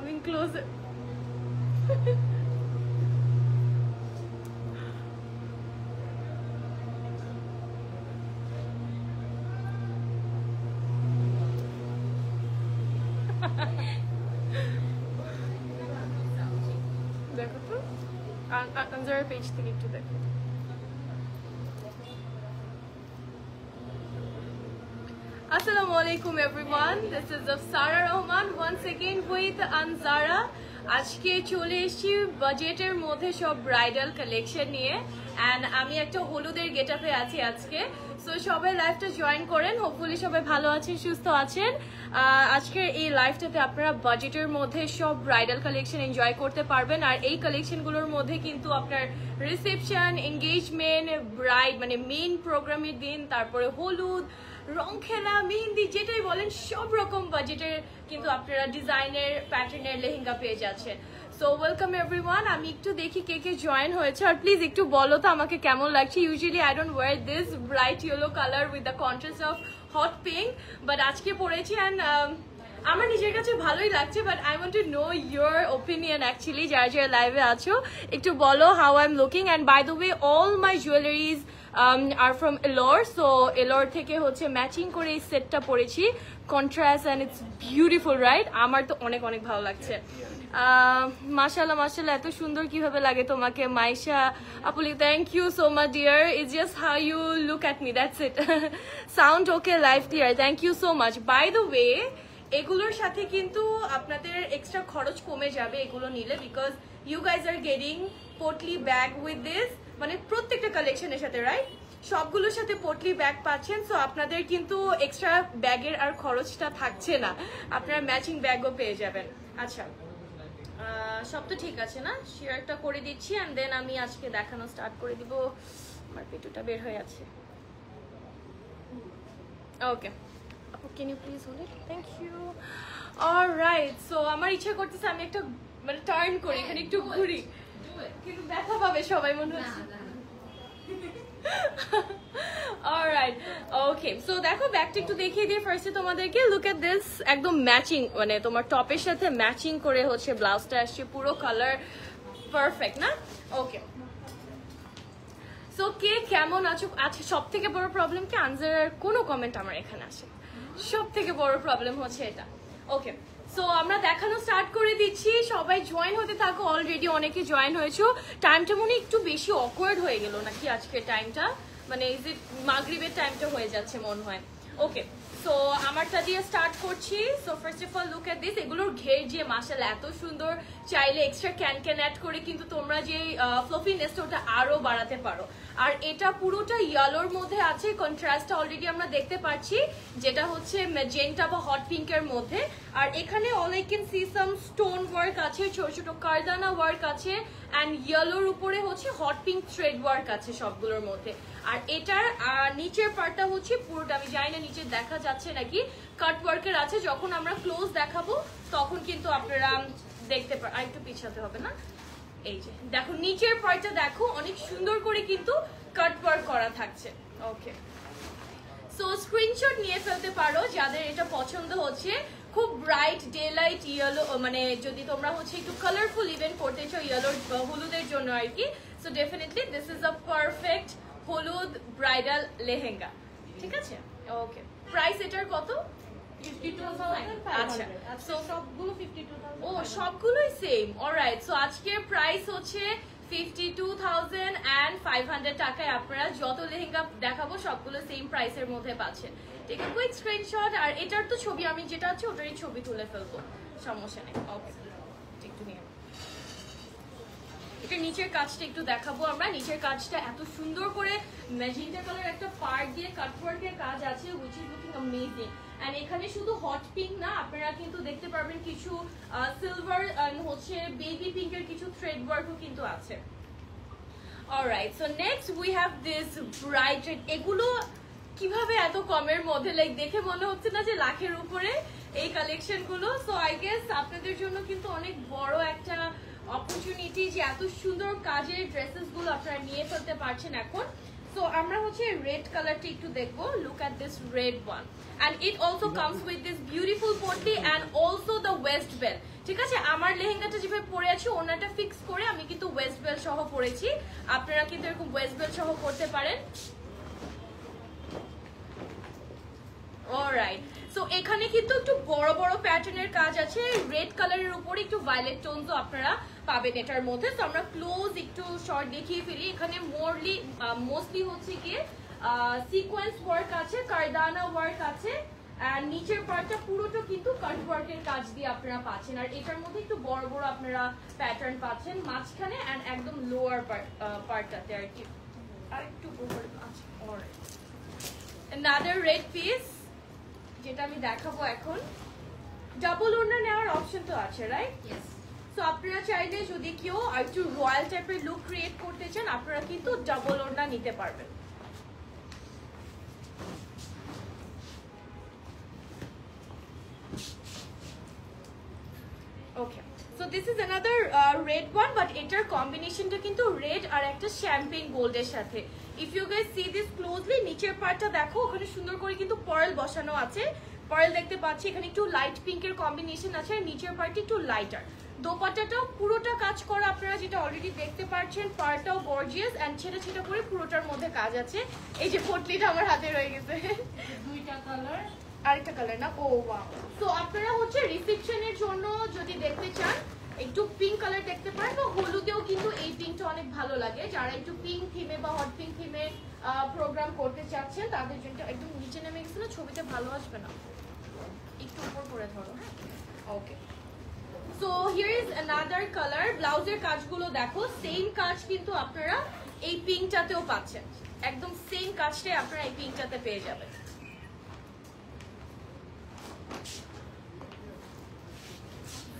coming closer. দেখো তো আনজারের page থেকে একটু দেখো। Assalamu alaikum everyone, this is Afsara Rahman once again with Anzara. আজকে চলে এসেছি বাজেটের মধ্যে সব ব্রাইডাল কালেকশন নিয়ে এন্ড আমি একটা হলুদের গেটআপে আছি আজকে। সো সবাই লাইভটা জয়েন করেন, হোপফুলি সবাই ভালো আছেন, সুস্থ আছেন। আজকের এই লাইভটাতে আপনারা বাজেটের মধ্যে সব ব্রাইডাল কালেকশন এনজয় করতে পারবেন। আর এই কালেকশনগুলোর মধ্যে কিন্তু আপনার রিসেপশন, এঙ্গেজমেন্ট, ব্রাইড মানে মেইন প্রোগ্রামের দিন, তারপরে হলুদ, রং খেলা, মেহেন্দি, যেটাই বলেন সব রকম বাজেটের কিন্তু আপনারা ডিজাইনের প্যাটার্নের লেহেঙ্গা পেয়ে যাচ্ছেন। So welcome everyone. আমি একটু দেখি কে কে জয়েন হয়েছে, আর প্লিজ একটু বলো তো আমাকে কেমন লাগছে। Usually I don't wear this bright yellow colour with the contrast of hot pink, but আজকে পরেছি অ্যান্ড আমার নিজের কাছে ভালোই লাগছে। But I want to know your opinion actually, যারা যারা লাইভে আছো একটু বলো how I am looking. And by the way all my jewelleries are from Elor. So Elor থেকে হচ্ছে ম্যাচিং করে এই সেটটা পরেছি, contrast and it's beautiful right. আমার তো অনেক অনেক ভালো লাগছে। মাশাআল্লাহ মাশাআল্লাহ, এত সুন্দর কিভাবে লাগে তোমাকে মাইশা আপুলি? Thank you so much dear, it's just how you look at me, that's it. Sound okay, live clear, thank you so much. By the way এগুলোর সাথে কিন্তু আপনাদের এক্সট্রা খরচ কমে যাবে এগুলো নিলে, because you guys are getting potli bag with this, মানে প্রত্যেকটা কালেকশনের সাথে রাইট সবগুলোর সাথে পোটলি ব্যাগ পাচ্ছেন। সো আপনাদের কিন্তু এক্সট্রা ব্যাগের আর খরচটা থাকছে না, আপনারা ম্যাচিং ব্যাগও পেয়ে যাবেন। আচ্ছা সব তো ঠিক আছে না? শেয়ারটা করে দিচ্ছি অ্যান্ড দেন আমি আজকে দেখানো স্টার্ট করে দিব। আমার পেটুটা বের হয়ে আছে। ওকে, can you please hold it? Thank you. All right, so আমার ইচ্ছা করতেছে আমি একটা মানে টার্ন করি, এখানে একটু ঘুরি, কিন্তু ব্যথা পাবে সবাই মনে হচ্ছে। অলরাইট ওকে, সো দেখো ব্যাগটা একটু দেখিয়ে দিয়ে ফার্স্টে তোমাদেরকে। লুক এট দিস, একদম ম্যাচিং, মানে তোমার টপের সাথে ম্যাচিং করে হচ্ছে ব্লাউজটা আসছে, পুরো কালার পারফেক্ট না? ওকে, সো কে কেমন আছো? আচ্ছা সব থেকে বড় প্রবলেম কি আনজারের কোনো কমেন্ট আমার এখানে আসে, সব থেকে বড় প্রবলেম হচ্ছে এটা। ওকে, সো আমরা দেখানো স্টার্ট করে দিচ্ছি, সবাই জয়েন হতে থাকো। অলরেডি অনেকে জয়েন হয়েছো। টাইমটা মনে একটু বেশি অকওয়ার্ড হয়ে গেল নাকি আজকের টাইমটা, মানে ইজ ইট মাগরিবের টাইমটা হয়ে যাচ্ছে মনে হয়। ওকে, সো আমারটা দিয়ে স্টার্ট করছি। So first of all look at this, এগুলোর ঘের যে মাশাআল্লাহ এত সুন্দর, চাইলে এক্সট্রা ক্যান অ্যাড করে কিন্তু তোমরা যে ফ্লফিনেসটা ওটা আরো বাড়াতে পারো। আর এটা পুরোটা ইয়েলোর মধ্যে আছে, কন্ট্রাস্টটা অলরেডি আমরা দেখতে পাচ্ছি, যেটা হচ্ছে ম্যাজেন্টা বা হট পিঙ্কের মধ্যে। আর এখানে all I can see some stone work আছে, ছোট ছোট কারদানা ওয়ার্ক আছে, অ্যান্ড ইয়েলোর উপরে হচ্ছে হট পিঙ্ক থ্রেড ওয়ার্ক আছে সবগুলোর মধ্যে। আর এটার নিচের পার্টটা হচ্ছে পুরোটা, আমি জানি না নিচে দেখা যাচ্ছে নাকি, কাট ওয়ার্কের আছে। যখন আমরা ক্লোজ দেখাবো তখন কিন্তু আপনারা দেখতে পারেন। আর একটু পিছাতে হবে না, এই যে দেখো নিচের পার্টটা দেখো অনেক সুন্দর করে কিন্তু কাট ওয়ার্ক করা থাকছে। ওকে, সো স্ক্রিনশট নিয়ে ফেলতে পারো যাদের এটা পছন্দ হচ্ছে। খুব ব্রাইট ডে লাইট ইয়েলো, মানে যদি তোমরা হচ্ছে একটু কালারফুল ইভেন্ট করতে চাও ইয়েলোর হলুদের জন্য আর কি, so definitely this is a perfect হলুদ ব্রাইডাল লেহেঙ্গা। ঠিক আছে, ওকে, প্রাইস এটার কত? 52,500। আচ্ছা, সো সবগুলো 52,000। ও সবগুলোই সেম। অলরাইট, সো আজকের প্রাইস হচ্ছে 52,500 টাকায় আপনারা যত লেহেঙ্গা দেখাবো সবগুলো সেম প্রাইসের মধ্যে পাচ্ছেন। ঠিক আছে, কুইক স্ক্রিনশট। আর এটার তো ছবি আমি যেটা আছে ওটারই ছবি তুলে ফেলবো, সমস্যা নেই। ওকে, একটু নিয়ে এটা নিচের কাজটা একটু দেখাবো আমরা। নিচের কাজটা এত সুন্দর করে ম্যাজেন্টা কালার একটা পার্ট দিয়ে কাটওয়ার্কের কাজ আছে, which is looking amazing. And এখানে শুধু হট পিঙ্ক না, আপনারা কিন্তু দেখতে পারবেন কিছু সিলভার হচ্ছে বেবি পিঙ্কের কিছু থ্রেড ওয়ার্কও কিন্তু আছে। Alright, so next we have this bright red. এগুলো কিভাবে এত কমের মধ্যে, লাইক দেখে মনে হচ্ছে না যে লাখের উপরে এই কালেকশন গুলো। সো আই গেস আপনাদের জন্য কিন্তু অনেক বড় একটা অপরচুনিটি যে এত সুন্দর কাজের ড্রেসেস গুলো আপনারা নিয়ে ফেলতে পারছেন এখন। সো আমরা হচ্ছে রেড কালারটা একটু দেখবো। Look at this red one, and it also comes with this beautiful potli and also the waist belt. ঠিক আছে। আমার লেহেঙ্গাটা যেভাবে পরে আছি ওনাটা ফিক্স করে আমি কিন্তু ওয়েস্ট বেল্ট সহ পরেছি, আপনারা কিন্তু এরকম ওয়েস্ট বেল্ট সহ করতে পারেন। অলরাইট, সো এখানে কিন্তু একটু বড় বড় প্যাটার্নের কাজ আছে, রেড কালারের উপরে একটু ভায়োলেট টোনও আপনারা পাবেন এটার মধ্যে। তো আমরা ক্লোজ একটু শর্ট দেখিয়ে ফেলি। এখানে মোস্টলি হচ্ছে গিয়ে সিকোয়েন্স ওয়ার্ক আছে, কারদানা ওয়ার্ক আছে, আর নিচের পার্টটা পুরোটা কিন্তু কাট ওয়ার্কের কাজ দিয়ে আপনারা পাচ্ছেন। আর এটার মধ্যে একটু বড় বড় আপনারা প্যাটার্ন পাচ্ছেন মাঝখানে এন্ড একদম লোয়ার পার্টটাতে আর কি আরেকটু ওভার আছে। অলরাইট, another red piece যেটা আমি দেখাবো এখন। ডাবল ওড়না নেওয়ার অপশন তো আছে, রাইট? ইয়েস। সো আপনারা চাইলে যদি কেউ একটু রয়্যাল টাইপের লুক ক্রিয়েট করতে চান আপনারা কিন্তু ডাবল ওড়না নিতে পারবেন। Okay, so this is another red one, but এটার কম্বিনেশনটা কিন্তু রেড আর একটা শ্যাম্পেন গোল্ডের সাথে। If you guys see this closely, নিচের পার্টটা দেখো, ওখানে সুন্দর করে কিন্তু পার্ল বসানো আছে, পার্ল দেখতে পাচ্ছি। এখানে একটু লাইট পিঙ্কের কম্বিনেশন আছে, আর নিচের পার্টটা একটু লাইটার। দোপাট্টাটাও পুরোটা কাজ করা আপনারা যেটা অলরেডি দেখতে পাচ্ছেন, পার্টটাও গর্জিয়াস এন্ড ছেটা ছেটা করে পুরোটার মধ্যে কাজ আছে। এই যে পটলিটা আমার হাতে রয়ে গেছে, দুইটা কালার, আরেকটা কালার না, ও ওয়াও। তো আপনারা হচ্ছে রিসেপশনের জন্য যদি দেখতে চান একটু পিঙ্ক কালার দেখতে পারেন, বা হলুদেও কিন্তু এই পিঙ্কটা অনেক ভালো লাগে। যারা একটু পিঙ্ক থিমে বা হট পিঙ্ক থিমে প্রোগ্রাম করতে চাচ্ছেন তাদের জন্য। একদম নিচে নেমে গেছে না, ছবিতে ভালো আসবে না, একটু উপর করে ধরো। হ্যাঁ, okay. So here is another colour. ব্লাউজের কাজগুলো দেখো, সেম কাজ কিন্তু আপনারা এই পিঙ্কটাতেও পাচ্ছেন, একদম সেম কাজটাই আপনারা এই পিঙ্কটাতে পেয়ে যাবেন।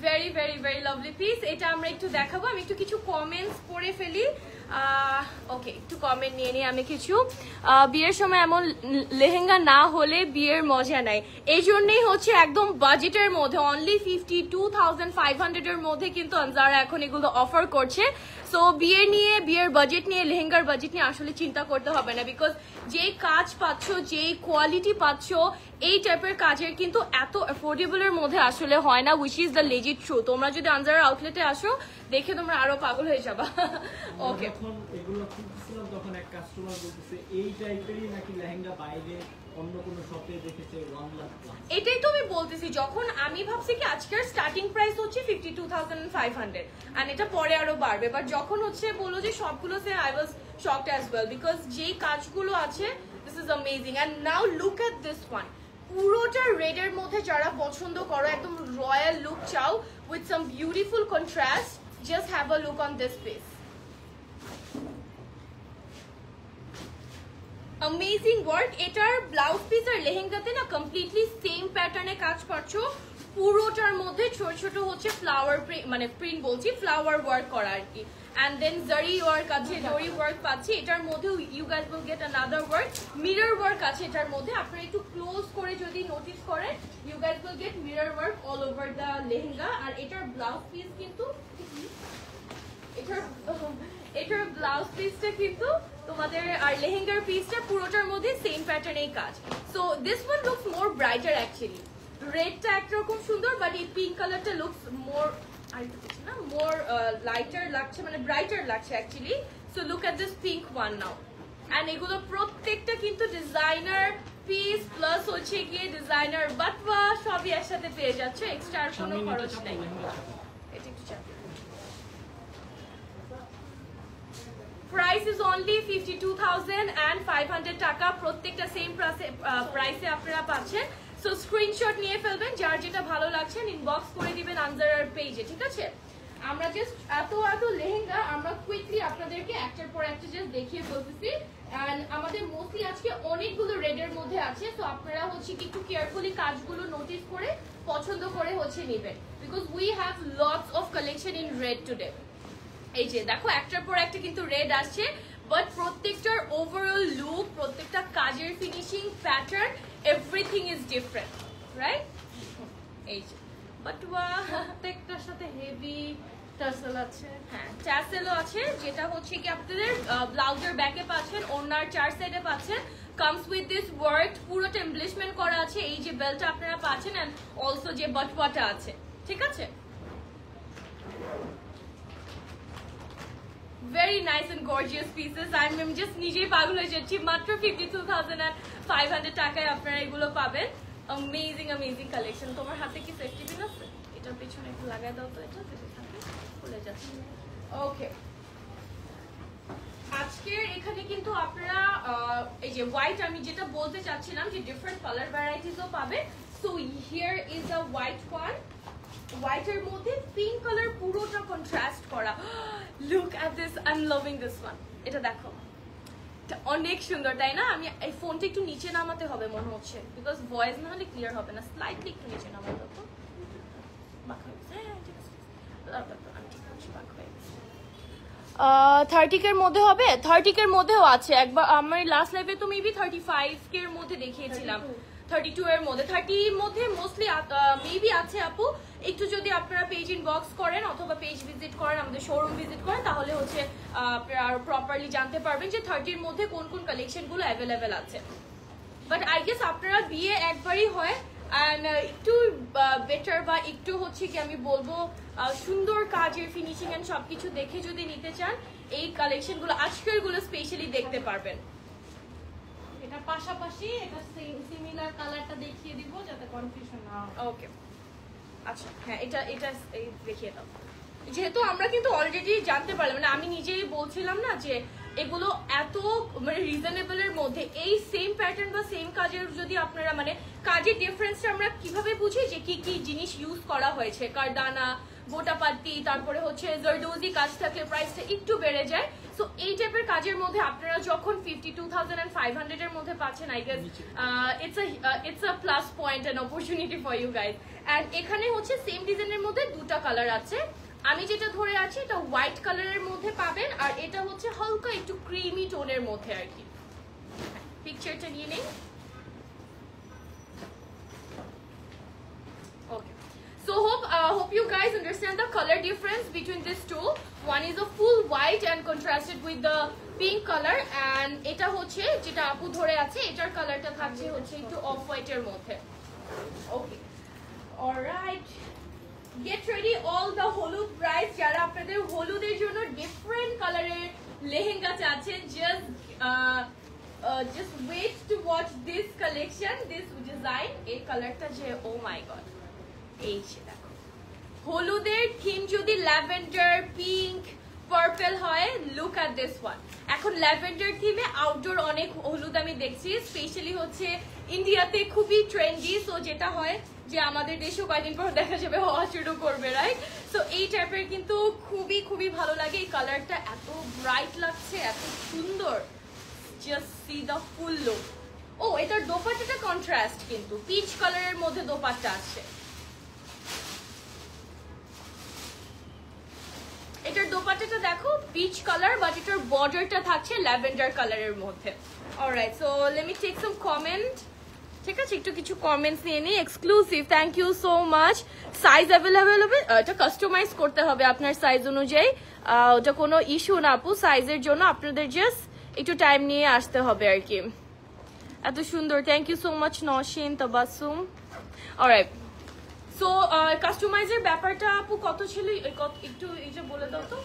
Very very very lovely piece. এটা আমরা একটু দেখাবো, আমি একটু কিছু কমেন্টস পড়ে ফেলি। ওকে, একটু কমেন্ট নিয়ে নিই আমি কিছু। বিয়ের সময় এমন লেহেঙ্গা না হলে বিয়ের মজা নাই, এই জন্যই হচ্ছে একদম বাজেটের মধ্যে অনলি 52,500 এর মধ্যে কিন্তু আনজারা এখন এগুলো অফার করছে। সো বিয়ের বাজেট নিয়ে, লেহেঙ্গার বাজেট নিয়ে আসলে চিন্তা করতে হবে না, বিকজ যেই কাজ পাচ্ছ, যেই কোয়ালিটি পাচ্ছ, এই টাইপের কাজের কিন্তু এত অ্যাফোর্ডেবলের মধ্যে আসলে হয় না, which is the legit true. তোমরা যদি আনজারা আউটলেটে আসো দেখে তোমরা আরো পাগল হয়ে যাবা। ওকে, যখন এগুলো খুঁজছিলাম তখন এক কাস্টমার বলতেছে এই টাইপেরই নাকি লেহেঙ্গা বাইরে অন্য কোনো শপে দেখেছে 1 লাখ প্লাস। এটাই তো আমি বলতেছি, যখন আমি ভাবছি কি আজকের স্টার্টিং প্রাইস হচ্ছে 52,500 and এটা পরে আরো বাড়বে, বাট যখন হচ্ছে বললো যে সবগুলো সে I was shocked as well, because যেই কাজগুলো আছে this is amazing. And now look at this one, পুরোটা রেডের মধ্যে যারা পছন্দ করো, একদম রয়্যাল লুক চাও with some beautiful contrast, just have a look on this piece. Amazing work. এটার ব্লাউজ পিস আর লেহেঙ্গাতে না কমপ্লিটলি সেম প্যাটার্নে কাজ পাচ্ছ, পুরোটার মধ্যে ছোট ছোট হচ্ছে ফ্লাওয়ার মানে প্রিন্ট বলছি, ফ্লাওয়ার ওয়ার্ক করা আর কি। and then zari work আছে, dori work পাচ্ছি। এটার মধ্যে you guys will get another work, mirror work আছে এটার মধ্যে। আপনারা একটু ক্লোজ করে যদি নোটিস করেন, you guys will get mirror work all over the lehenga. আর এটার ব্লাউজ পিস কিন্তু এটার ব্লাউজ পিসটা কিন্তু তোমাদের আর লেহেঙ্গার পিসটা পুরোটার মধ্যে সেম প্যাটার্নেই কাজ। So this one looks more brighter actually. রেডটা একরকম সুন্দর, বাট এই পিঙ্ক কালারটা লুকস মোর more lighter লাগছে, মানে ব্রাইটার লাগছে actually. So look at this pink one now. And এগুলো প্রত্যেকটা কিন্তু ডিজাইনার পিস প্লাস হচ্ছে গিয়ে ডিজাইনার বাটওয়া সবই একসাথে পেয়ে যাচ্ছ, এক্সট্রা আর কোনো খরচ নেই। এটা একটু চাপ। প্রাইস ইজ অনলি 52,500 টাকা, প্রত্যেকটা সেম প্রাইসে আপনারা পাচ্ছেন। সো স্ক্রিনশট নিয়ে ফেলবেন, যার যেটা ভালো লাগছে ইনবক্স করে দিবেন আনজারার পেজে, ঠিক আছে? আমরা জাস্ট এত লেহেঙ্গা আমরা কুইকলি আপনাদেরকে একটার পর একটা জাস্ট দেখিয়ে বলতেছি। এন্ড আমাদের মোস্টলি আজকে অনেকগুলো রেডের মধ্যে আছে, সো আপনারা হচ্ছে কি একটু কেয়ারফুলি কাজগুলো নোটিস করে পছন্দ করে হচ্ছে নেবেন, because we have lots of collection in red today. এই যে দেখো একটার পর একটা কিন্তু রেড আসছে, বাট প্রত্যেকটার ওভারঅল লুক, প্রত্যেকটা কাজের finishing, pattern, everything is different, right? এই যে বাটওয়া প্রত্যেকটার সাথে হেভি টাসেল আছে। হ্যাঁ, ট্যাসেলও আছে, যেটা হচ্ছে কি আপনাদের ব্লাউজের ব্যাকে পাচ্ছেন, ওনার 4 সাইডে পাচ্ছেন। কামস উইথ দিস ওয়ার্ক, পুরোটা এমব্লিশমেন্ট করা আছে। এই যে বেল্টটা আপনারা পাচ্ছেন, এন্ড অলসো যে বাটওয়াটা আছে, ঠিক আছে? Very nice and gorgeous pieces. I'm just নিজেই পাগল হয়ে যাচ্ছি। মাত্র 52,500 টাকায় আপনারা এগুলো পাবেন। Amazing collection. তোমার হাতে কি সেফটি পিন আছে? এটার পিছনে একটু লাগাই দাও তো, এটা যদি থাকে খুলে যাচ্ছে। ওকে, আজকে এখানে কিন্তু আপনারা এই যে হোয়াইট, আমি যেটা বলতে চাচ্ছিলাম যে ডিফারেন্ট কালার ভ্যারাইটিসও পাবে। So here is a white one, হোয়াইটের মধ্যে পিঙ্ক কালার পুরোটা কন্ট্রাস্ট করা। Look at this, I am loving this one. এটা দেখো, এটা অনেক সুন্দর, তাই না? আমি এই ফোনটা একটু নিচে নামাতে হবে মনে হচ্ছে, বিকজ ভয়েস না হলে ক্লিয়ার হবে না। স্লাইটলি একটু নিচে নামাতে তো বাঁকা হয়ে গেছে। হ্যাঁ ঠিক আছে, আমি ঠিক করছি, বাঁকা হয়ে গেছে। 30 এর মধ্যে হবে, 30 এর মধ্যেও আছে। একবার আমার লাস্ট লাইভে তো মেবি 35 এর মধ্যে দেখিয়েছিলাম, 32 এর মধ্যে, 30 এর মধ্যে মোস্টলি মেবি আছে আপু। একটু যদি আপনারা পেজ ইনবক্স করেন অথবা পেজ ভিজিট করেন, আমাদের শোরুম ভিজিট করেন, তাহলে হচ্ছে আপনারা প্রপারলি জানতে পারবেন যে 30 এর মধ্যে কোন কোন কালেকশন গুলো অ্যাভেলেবেল আছে। বাট আই গেস আপনারা বিয়ে একবারই হয়, অ্যান্ড একটু বেটার বা একটু হচ্ছে কি আমি বলবো সুন্দর কাজের ফিনিশিং এন্ড সবকিছু দেখে যদি নিতে চান, এই কালেকশন গুলো আজকের গুলো স্পেশালি দেখতে পারবেন। এটা পাশাপাশি এটা সিমিলার কালারটা দেখিয়ে দিব যাতে কনফিউশন না হয়। ওকে, আচ্ছা হ্যাঁ, এটা দেখিয়ে দাও। যেহেতু আমরা কিন্তু অলরেডি জানতে পারলাম, মানে আমি নিজেই বলছিলাম না যে এগুলো এত মানে রিজনেবল এর মধ্যে, এই সেম প্যাটার্ন বা সেম কাজের যদি আপনারা মানে কাজের ডিফারেন্সটা আমরা কিভাবে বুঝি যে কি কি জিনিস ইউজ করা হয়েছে, কারদানা, গোটাপাত্তি, তারপরে হচ্ছে জরদোজি কাজ থাকলে প্রাইসটা একটু বেড়ে যায়। সো এই টাইপের কাজের মধ্যে আপনারা যখন 52,500 এর মধ্যে পাচ্ছেন, I guess it's a plus point and opportunity for you guys. And এখানে হচ্ছে সেম ডিজাইনের মধ্যে দুটা কালার আছে। আমি যেটা ধরে আছি এটা হোয়াইট কালারের মধ্যে পাবেন, আর এটা হচ্ছে হালকা একটু ক্রিমি টোনের মধ্যে আর কি। পিকচারটা নিয়ে নেই। Okay, so hope you guys understand the color difference between these two. One is a full white and contrasted with the pink color, and এটা হচ্ছে যেটা আপু ধরে আছে এটার কালারটা থাকছে হচ্ছে একটু অফ হোয়াইট এর মধ্যে। Okay, alright, get ready all the হলুদ ব্রাইডস যারা আপনাদের হলুদের জন্য ডিফারেন্ট কালারের লেহেঙ্গা চাচ্ছেন, just wait to watch this collection, this design. এই কালারটা যে ও মাই গড, এই যে দেখো হলুদের থিম যদি ল্যাভেন্ডার, পিঙ্ক, পার্পল হয়, লুক অ্যাট দিস ওয়ান। এখন ল্যাভেন্ডার থিমে আউটডোর অনেক হলুদ আমি দেখছি, স্পেশালি হচ্ছে ইন্ডিয়াতে খুবই ট্রেন্ডি। সো যেটা হয় যে আমাদের দেশেও কয়েকদিন পর দেখা যাবে হওয়া শুরু করবে, রাইট? সো এই টাইপের কিন্তু খুবই খুবই ভালো লাগে। এই কালারটা এত ব্রাইট লাগছে, এত সুন্দর। Just see the full look. ও এটার দোপাট্টাটা কন্ট্রাস্ট, কিন্তু পিচ কালারের মধ্যে দোপাট্টা আছে। এটার দোপাট্টাটা দেখো পিচ কালার, বাট এটার বর্ডারটা থাকছে ল্যাভেন্ডার কালারের মধ্যে। Alright, so let me take some comment. ঠিক আছে, একটু কিছু কমেন্টস নিয়ে নিই। Exclusive, thank you so much. Size available হবে, এটা কাস্টমাইজ করতে হবে আপনার সাইজ অনুযায়ী, ওটা কোনো ইস্যু না আপু। সাইজের জন্য আপনাদের জাস্ট একটু টাইম নিয়ে আসতে হবে আর কি। এত সুন্দর, thank you so much Naushin, Tabassum. Alright, so কাস্টমাইজের ব্যাপারটা আপু কত ছিল একটু এটা বলে দাও তো।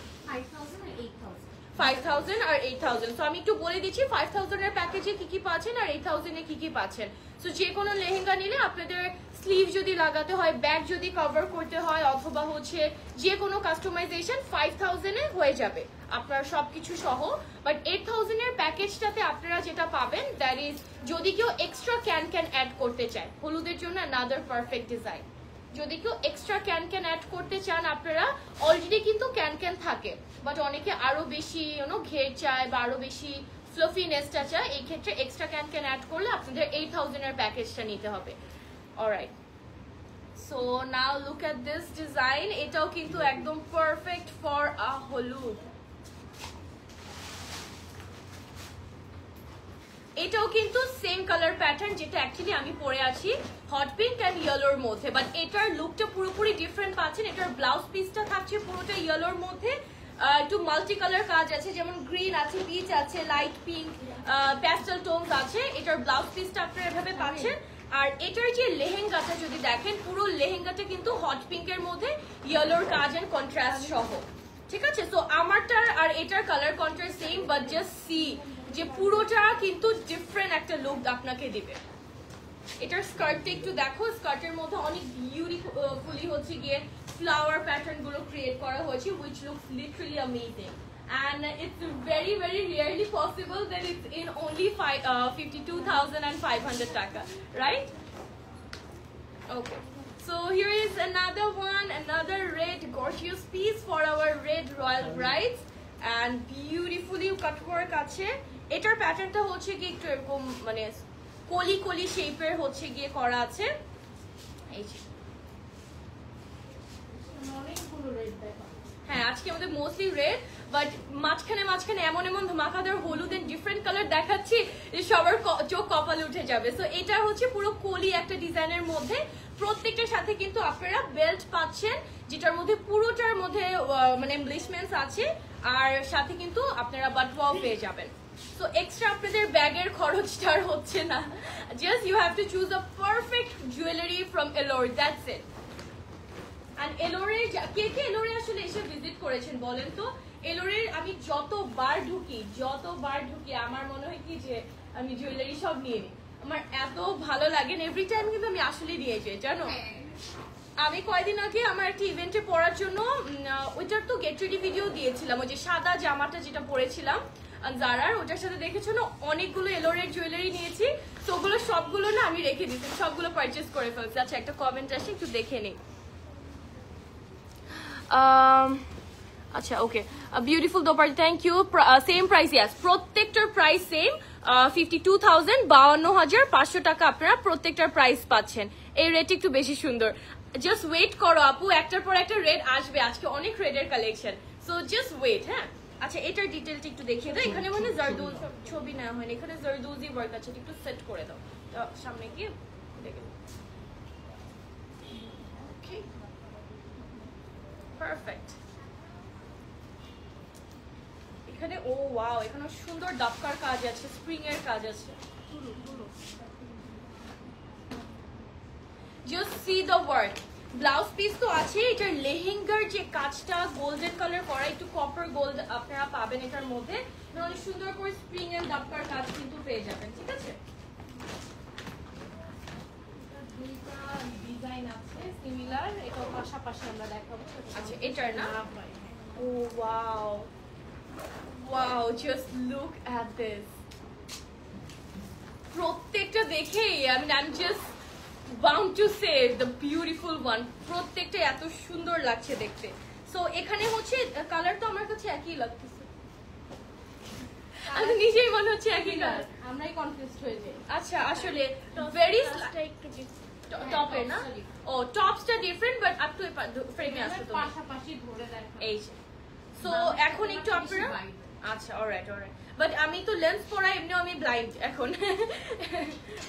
5,000 আর 8,000। সো আমি একটু বলে দিচ্ছি 5,000 এর প্যাকেজে কি কি পাচ্ছেন আর 8,000 এ কি কি পাচ্ছেন। সো যে কোনো লেহেঙ্গা নিলে আপনাদের স্লিভ যদি লাগাতে হয়, ব্যাক যদি কভার করতে হয়, অথবা হচ্ছে যে কোনো কাস্টমাইজেশন 5,000 এ হয়ে যাবে আপনার সবকিছু সহ। বাট 8,000 এর প্যাকেজটাতে আপনারা যেটা পাবেন, দ্যাট ইজ যদি কেউ এক্সট্রা ক্যান অ্যাড করতে চায় হলুদের জন্য, অ্যানাদার পারফেক্ট ডিজাইন। যদি কেউ এক্সট্রা ক্যান অ্যাড করতে চান, আপনারা অলরেডি কিন্তু ক্যান থাকে, বাট অনেকে আরো বেশি ঘের চায় বা আরো বেশি ফ্লফিনেসটা চায়, এই ক্ষেত্রে এক্সট্রা ক্যান অ্যাড করলে আপনাদের 8,000 এর প্যাকেজটা নিতে হবে। Alright, so now look at this design. এটাও কিন্তু একদম পারফেক্ট ফর আ হলুদ। এটাও কিন্তু সেম কালার প্যাটার্ন যেটা অ্যাকচুয়ালি আমি পরে আছি, হট পিঙ্ক অ্যান্ড ইয়েলোর মধ্যে, বাট এটার লুকটা পুরোপুরি ডিফারেন্ট পাচ্ছেন। এটার ব্লাউজ পিসটা থাকছে পুরোটা ইয়েলোর মধ্যে, একটু মাল্টি কালার কাজ আছে, যেমন গ্রিন আছে, পিচ আছে, লাইট পিঙ্ক, প্যাস্টেল টোনস আছে। এটার ব্লাউজ পিসটা আপনারা এভাবে পাচ্ছেন, আর এটার যে লেহেঙ্গাটা যদি দেখেন, পুরো লেহেঙ্গাটা কিন্তু হট পিঙ্কের মধ্যে ইয়েলোর কাজ এন্ড কন্ট্রাস্ট সহ, ঠিক আছে? সো আমারটার আর এটার colour contrast same, but just see যে পুরোটা কিন্তু ডিফারেন্ট একটা লুক আপনাকে দিবে। এটার স্কার্টটা একটু দেখো, স্কার্টের মধ্যে অনেক বিউটিফুলি হচ্ছে গিয়ে ফ্লাওয়ার প্যাটার্ন গুলো ক্রিয়েট করা হয়েছে, which looks literally amazing. And it's very rarely possible that it's in only 52,500 taka, right? Okay, so here is another one, another red gorgeous piece for our red royal brides, and beautifully cut work আছে। এটার প্যাটার্নটা হচ্ছে কি একটু এরকম মানে কলি কলি শেপের হচ্ছে গিয়ে করা আছে। এই যে অনেকগুলো রেড দেখা। হ্যাঁ, আজকে আমাদের মোস্টলি রেড, বাট মাঝখানে এমন ধামাকাদার হলুদ এন্ড ডিফারেন্ট কালার দেখাচ্ছি যে সবার চোখ কপালে উঠে যাবে। সো এটা হচ্ছে পুরো কলি একটা ডিজাইনের মধ্যে, প্রত্যেকটার সাথে কিন্তু আপনারা বেল্ট পাচ্ছেন, যেটার মধ্যে পুরোটার মধ্যে মানে এমব্লিশমেন্টস আছে, আর সাথে কিন্তু আপনারা বাটওয়াও পেয়ে যাবেন। সো এক্সট্রা আপনাদের ব্যাগের খরচটার হচ্ছে না, just you have to choose a perfect jewellery from Elor, that's it. আর এলোরে কে এলোরে আসলে এসে ভিজিট করেছেন বলেন তো? এলোরে আমি যতবার ঢুকি আমার মনে হয় কি যে আমি জুয়েলারি সব নিয়ে নিই, আমার এত ভালো লাগে, এভরি টাইম কিন্তু আমি আসলে নিয়ে যাই, জানো? আমি কয়দিন আগে আমার একটা ইভেন্টে পড়ার জন্য ওইটার তো গেট রেডি ভিডিও দিয়েছিলাম, ওই যে সাদা জামাটা যেটা পরেছিলাম জারার, ওটার সাথে দেখেছো না অনেকগুলো এলোরের জুয়েলারি নিয়েছি, তো ওগুলো সবগুলো না আমি রেখে দিচ্ছি, সবগুলো পারচেস করে ফেলছি। আচ্ছা, একটা কমেন্ট আসে, একটু দেখে নিই। আচ্ছা, ওকে, বিউটিফুল দোপাটি, thank you. Same price, yes, প্রত্যেকটার প্রাইস সেম, 52,000, 52,500 টাকা আপনারা প্রত্যেকটার প্রাইস পাচ্ছেন। এই রেট একটু বেশি সুন্দর, জাস্ট ওয়েট করো আপু, একটার পর একটা রেড আসবে, আজকে অনেক রেডের কালেকশন, সো জাস্ট ওয়েট। হ্যাঁ, আচ্ছা, এটার ডিটেলটা একটু দেখিয়ে দাও। এখানে মানে জারদুজ ছবি নেওয়া হয়নি, এখানে জারদুজি ওয়ার্ক আছে, একটু সেট করে দাও সামনে গিয়ে দেখে। ওকে, পারফেক্ট। এখানে ও ওয়াও, এখানে সুন্দর ডাবকার কাজ আছে, স্প্রিং এর কাজ আছে। Just see the work. Blouse piece তো আছে, এটার লেহেঙ্গার যে কাজটা গোল্ডেন কালার করা, একটু কপার গোল্ড আপনারা পাবেন এটার মধ্যে, অনেক সুন্দর করে স্প্রিং এন্ড ডাবকার কাজ কিন্তু পেয়ে যাবেন, ঠিক আছে? দুইটা ডিজাইন আছে সিমিলার, এটা পাশাপাশি আমরা দেখাবো। আচ্ছা, এটার না? Oh wow wow, just look at this. প্রত্যেকটা দেখেই I'm just bound to say the beautiful one, প্রত্যেকটা এত সুন্দর লাগছে দেখতে। সো এখানে হচ্ছে কালার তো আমার কাছে একই লাগতেছে, আমি নিজেই মনে হচ্ছে একই কালার, আমরাই কনফিউজড হয়ে যাই। আচ্ছা, আসলে ভেরি একটু টপের না, ও টপসটা ডিফারেন্ট, বাট আপ টু ফ্রেমে আসছে তো পাশাপাশি ধরে দেখা। এই সো এখন একটু আপনারা, আচ্ছা, অলরাইট, বাট আমি তো লেন্স পরা, এমনিও আমি ব্লাইন্ড এখন,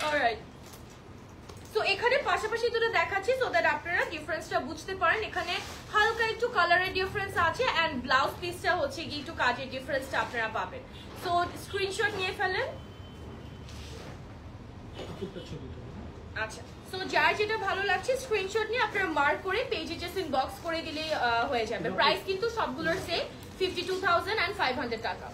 অলরাইট। সো এখানে পাশাপাশি দুটো দেখাচ্ছি সো দ্যাট আপনারা ডিফারেন্সটা বুঝতে পারেন। এখানে হালকা একটু কালারের ডিফারেন্স আছে, এন্ড ব্লাউজ পিসটা হচ্ছে কি একটু কাজের ডিফারেন্সটা আপনারা পাবেন। সো স্ক্রিনশট নিয়ে ফেলেন। আচ্ছা, সো যার যেটা ভালো লাগছে স্ক্রিনশট নিয়ে আপনারা মার্ক করে পেজে জাস্ট ইনবক্স করে দিলেই হয়ে যাবে। প্রাইস কিন্তু সবগুলোর সেম, 52,500 টাকা।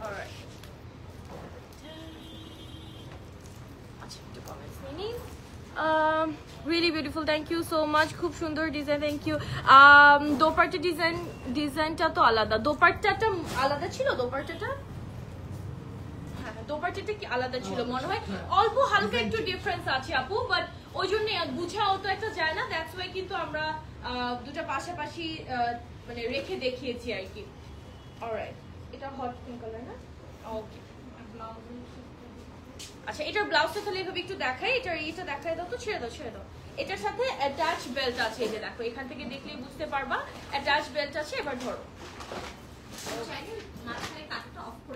Alright. আচ্ছা, একটু কমেন্টস নিয়ে নিই। Really beautiful, thank you so much, খুব সুন্দর ডিজাইন, থ্যাংক ইউ। দোপাট্টা ডিজাইনটা তো আলাদা, দোপাট্টাটা আলাদা ছিল, দোপাট্টাটা হ্যাঁ, দোপাট্টাটা কি আলাদা ছিল মনে হয়, অল্প হালকা একটু ডিফারেন্স আছে আপু, বাট ওই জন্য বুঝাও তো একটা যায় না, দ্যাটস ওয়াই কিন্তু আমরা দুটো পাশাপাশি মানে রেখে দেখিয়েছি আর কি। অলরাইট, এটা হট পিঙ্ক কালার না? ওকে, আচ্ছা, এটার ব্লাউজটা তাহলে এভাবে একটু দেখাই, এটার এইটা দেখাই দাও তো, ছেড়ে দাও। এটার সাথে অ্যাটাচ বেল্ট আছে, এই যে দেখো, এখান থেকে দেখলেই বুঝতে পারবা অ্যাটাচ বেল্ট আছে। এবার ধরো,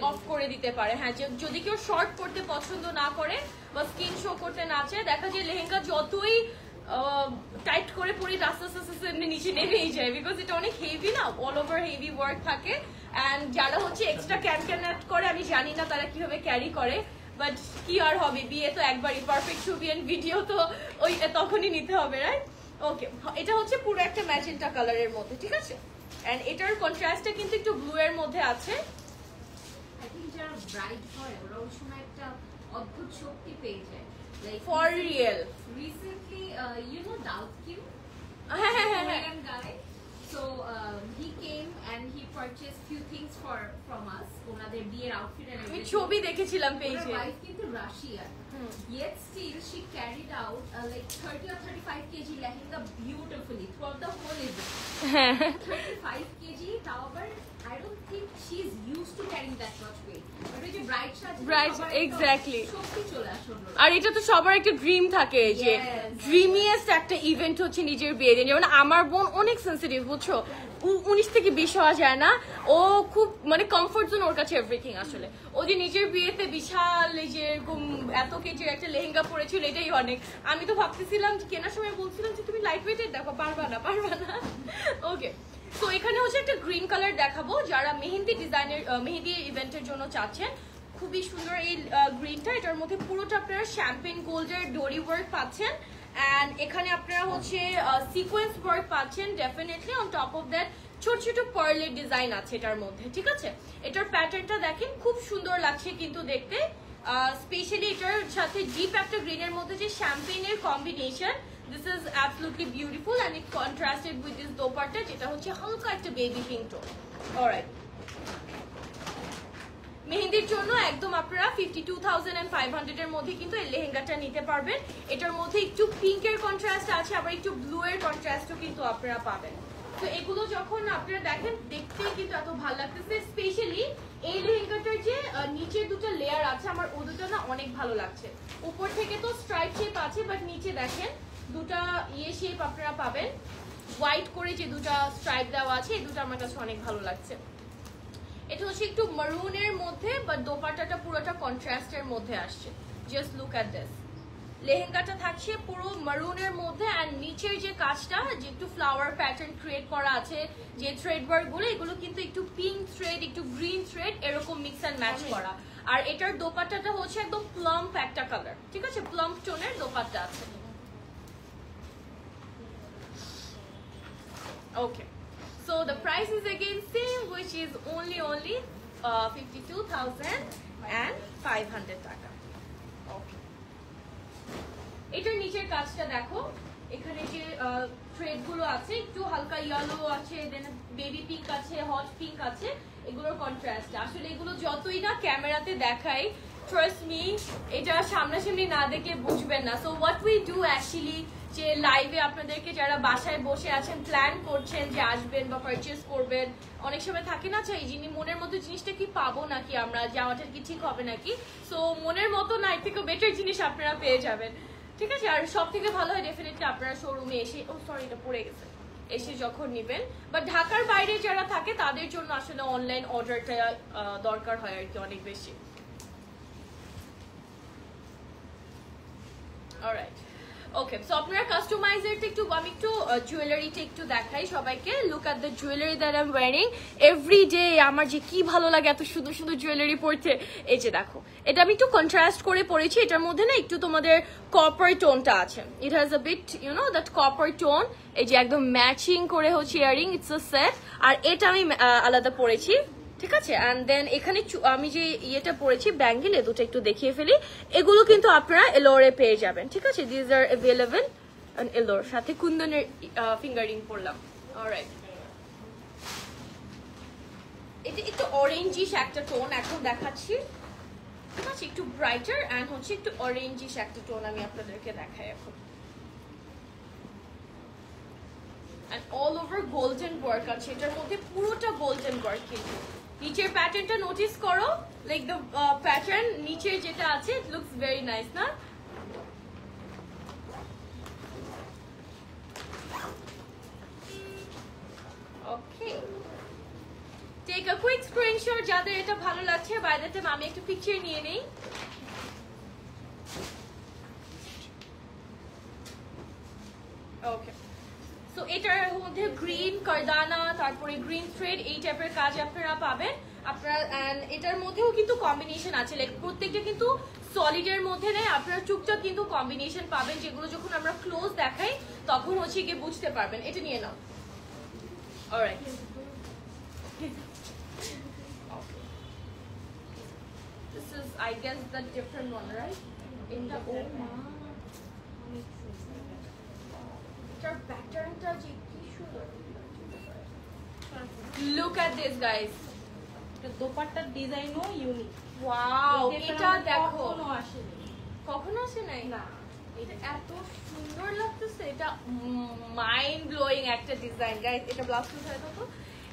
অফ করে দিতে পারে, হ্যাঁ, যদি কেউ শর্ট করতে পছন্দ না করে বা স্কিন শো করতে না চায়, দেখা যায় লেহেঙ্গা যতই টাইট করে পরি আস্তে আস্তে নিচে নেমেই যায়, বিকজ এটা অনেক হেভি না, অল ওভার হেভি ওয়ার্ক থাকে। অ্যান্ড যারা হচ্ছে এক্সট্রা ক্যান করে আমি জানি না তারা কিভাবে ক্যারি করে, বাট কি আর হবে, বিয়ে তো একবারই, পারফেক্ট ছবি এন্ড ভিডিও তো ওই তখনই নিতে হবে, রাইট? ওকে, এটা হচ্ছে পুরো একটা ম্যাজেন্টা কালারের মধ্যে, ঠিক আছে? এন্ড এটার কন্ট্রাস্টটা কিন্তু একটু ব্লু এর মধ্যে আছে। আই থিংক যারা ব্রাইড হয় ওরা ওই সময় একটা অদ্ভুত শক্তি পেয়ে যায়, like for real. Recently you no doubt Kim, হ্যাঁ Korean guy. So he came and he purchased few things from us. ওনাদের বিয়ের outfit and আমি everything. ছবি দেখেছিলাম ওনার পেজে। wife কিন্তু Russian. Yet still she carried out like 30 or 35 kg lehenga beautifully throughout the whole event. 35 kg. However, I don't think she's used to carrying that much weight. But ওই যে bride সাজে Bride, exactly. শক্তি চলে আসলো। আর এটা তো সবার একটা dream থাকে যে Yes. ড্রিমিয়েস্ট একটা ইভেন্ট হচ্ছে নিজের বিয়ে দিন। যেমন আমার বোন অনেক সেন্সিটিভ, বুঝছো, 19 থেকে 20 হওয়া যায় না, ও খুব মানে কমফোর্ট জোন ওর কাছে এভরিথিং। আসলে ও যে নিজের বিয়েতে বিশাল এই যে এরকম এত কেজির একটা লেহেঙ্গা পরেছিল, এটাই অনেক। আমি তো ভাবতেছিলাম যে কেনার সময় বলছিলাম যে তুমি লাইট ওয়েটের দেখো, পারবা না। ওকে, তো এখানে হচ্ছে একটা গ্রিন কালার দেখাবো যারা মেহেন্দি ডিজাইনের মেহেন্দি ইভেন্টের জন্য চাচ্ছেন। খুবই সুন্দর এই গ্রিনটা, এটার মধ্যে পুরোটা আপনারা শ্যাম্পেন গোল্ডের ডোরি ওয়ার্ক পাচ্ছেন। অ্যান্ড এখানে আপনারা হচ্ছে সিকোয়েন্স ওয়ার্ক পাচ্ছেন definitely. On top of that ছোট ছোট পার্লের ডিজাইন আছে এটার মধ্যে, ঠিক আছে? এটার প্যাটার্নটা দেখেন, খুব সুন্দর লাগছে কিন্তু দেখতে। স্পেশালি এটার সাথে ডিপ একটা গ্রিনের মধ্যে যে শ্যাম্পেনের combination, this is absolutely beautiful and it contrasted with this dupatta, যেটা হচ্ছে হালকা একটা বেবি পিঙ্ক টোন। অলরাইট, মেহেন্দির জন্য একদম আপনারা 52,500 এর মধ্যে কিন্তু এই লেহেঙ্গাটা নিতে পারবেন। এটার মধ্যে একটু পিঙ্কের কন্ট্রাস্ট আছে, আবার একটু ব্লু এর কন্ট্রাস্টও কিন্তু আপনারা পাবেন। তো এগুলো যখন আপনারা দেখেন দেখতেই কিন্তু এত ভালো লাগতেছে। স্পেশালি এই লেহেঙ্গাটার যে নিচের দুটো লেয়ার আছে, আমার ও দুটো না অনেক ভালো লাগছে। উপর থেকে তো স্ট্রাইপ শেপ আছে, বাট নিচে দেখেন দুটা শেপ আপনারা পাবেন, হোয়াইট করে যে দুটা স্ট্রাইপ দেওয়া আছে, এই দুটো আমার কাছে অনেক ভালো লাগছে। এটা হচ্ছে একটু মারুনের মধ্যে, বাট দোপাট্টাটা পুরোটা কন্ট্রাস্টের মধ্যে আসছে। জাস্ট লুক অ্যাট দিস, লেহেঙ্গাটা থাকছে পুরো মারুনের মধ্যে। অ্যান্ড নিচের যে কাজটা, যে একটু ফ্লাওয়ার প্যাটার্ন ক্রিয়েট করা আছে, যে থ্রেড ওয়ার্ক গুলো, এগুলো কিন্তু একটু পিঙ্ক থ্রেড, একটু গ্রিন থ্রেড, এরকম মিক্স অ্যান্ড ম্যাচ করা। আর এটার দোপাট্টাটা হচ্ছে একদম প্লাম্প একটা কালার, ঠিক আছে? প্লাম্প টোনের দোপাট্টা আছে। ওকে, so the price is again same, which is only 52,500 টাকা। Okay, এটার নিচের কাজটা দেখো, এখানে যে থ্রেড গুলো আছে একটু হালকা ইয়েলো আছে, দেন বেবি পিঙ্ক আছে, হট পিঙ্ক আছে, এগুলোর কন্ট্রাস্ট। আসলে এগুলো যতই না ক্যামেরাতে দেখাই, ট্রাস্ট মি, এটা সামনাসামনি না দেখলে বুঝবেন না। So what we do actually, যে লাইভে আপনাদেরকে যারা বাসায় বসে আছেন, প্ল্যান করছেন যে আসবেন বা পারচেস করবেন, অনেক সময় থাকে না চাই যিনি মনের মতো জিনিসটা কি পাবো নাকি, আমরা যাওয়াটা কি ঠিক হবে নাকি। সো মনের মতো না, এর থেকে বেটার জিনিস আপনারা পেয়ে যাবেন, ঠিক আছে? আর সব থেকে ভালো হয় ডেফিনেটলি আপনারা শোরুমে এসে, ও সরি এটা পড়ে গেছে, এসে যখন নিবেন। বাট ঢাকার বাইরে যারা থাকে তাদের জন্য আসলে অনলাইন অর্ডারটা দরকার হয় আর কি অনেক বেশি। অলরাইট, ওকে, সো আপনারা কাস্টমাইজারটা একটু, আমি একটু জুয়েলারিটা একটু দেখাই সবাইকে। Look at the jewellery that I M wiring every day. আমার যে কি ভালো লাগে এত সুন্দর সুন্দর জুয়েলারি পরতে। এই যে দেখো, এটা আমি একটু কন্ট্রাস্ট করে পরেছি, এটার মধ্যে না একটু তোমাদের কপার টোনটা আছে। It has a bit that copper tone. এই যে একদম ম্যাচিং করে হচ্ছে ইয়ারিং, ইটস আ সেট। আর এটা আমি আলাদা পরেছি, ঠিক আছে? অ্যান্ড দেন এখানে আমি যে ইয়েটা পরেছি ব্যাঙ্গেল, এ দুটো একটু দেখিয়ে ফেলি। এগুলো কিন্তু আপনারা এলোরে পেয়ে যাবেন, ঠিক আছে? দিস আর অ্যাভেলেবল অন এলোর, সাথে কুন্দনের ফিঙ্গারিং পরলাম। অলরাইট, এটা একটু অরেঞ্জিশ একটা টোন এখন দেখাচ্ছি, ঠিক আছে? একটু ব্রাইটার অ্যান্ড হচ্ছে একটু অরেঞ্জিশ একটা টোন আমি আপনাদেরকে দেখাই এখন। And all over golden work আছে এটার মধ্যে, পুরোটা গোল্ডেন ওয়ার্ক। কিন্তু নিচের প্যাটার্নটা নোটিস করো, লাইক দ্য প্যাটার্ন নিচের যেটা আছে, ইট লুকস ভেরি নাইস না? ওকে, টেক আ কুইক স্ক্রিনশট যাদের এটা ভালো লাগছে। বাই দ্য টাইম আমি একটু পিকচার নিয়ে নেই। মধ্যে গ্রিন কারদানা, তারপরে গ্রিন থ্রেড এই টাইপের কাজ আপনারা পাবেন। আপনারা এটার মধ্যেও কিন্তু কম্বিনেশন আছে, লাইক প্রত্যেকটা কিন্তু সলিডের মধ্যে নেই, আপনারা টুকটাক কিন্তু কম্বিনেশন পাবেন, যেগুলো যখন আমরা ক্লোজ দেখাই তখন হচ্ছে গিয়ে বুঝতে পারবেন। এটা নিয়ে নাও। Alright, this is I guess the different one, right? In the প্যাটার্নটা যে কি সুন্দর। Look at this guys, দোপাট্টার ডিজাইনও ইউনিক। ওয়াও, এটা দেখো কখনো আসেনি। কখনো আসে নাই না, এটা এত সুন্দর লাগতেছে, এটা মাইন্ড ব্লোয়িং একটা ডিজাইন গাইস। এটা ব্লাউজ পিস হয় তো,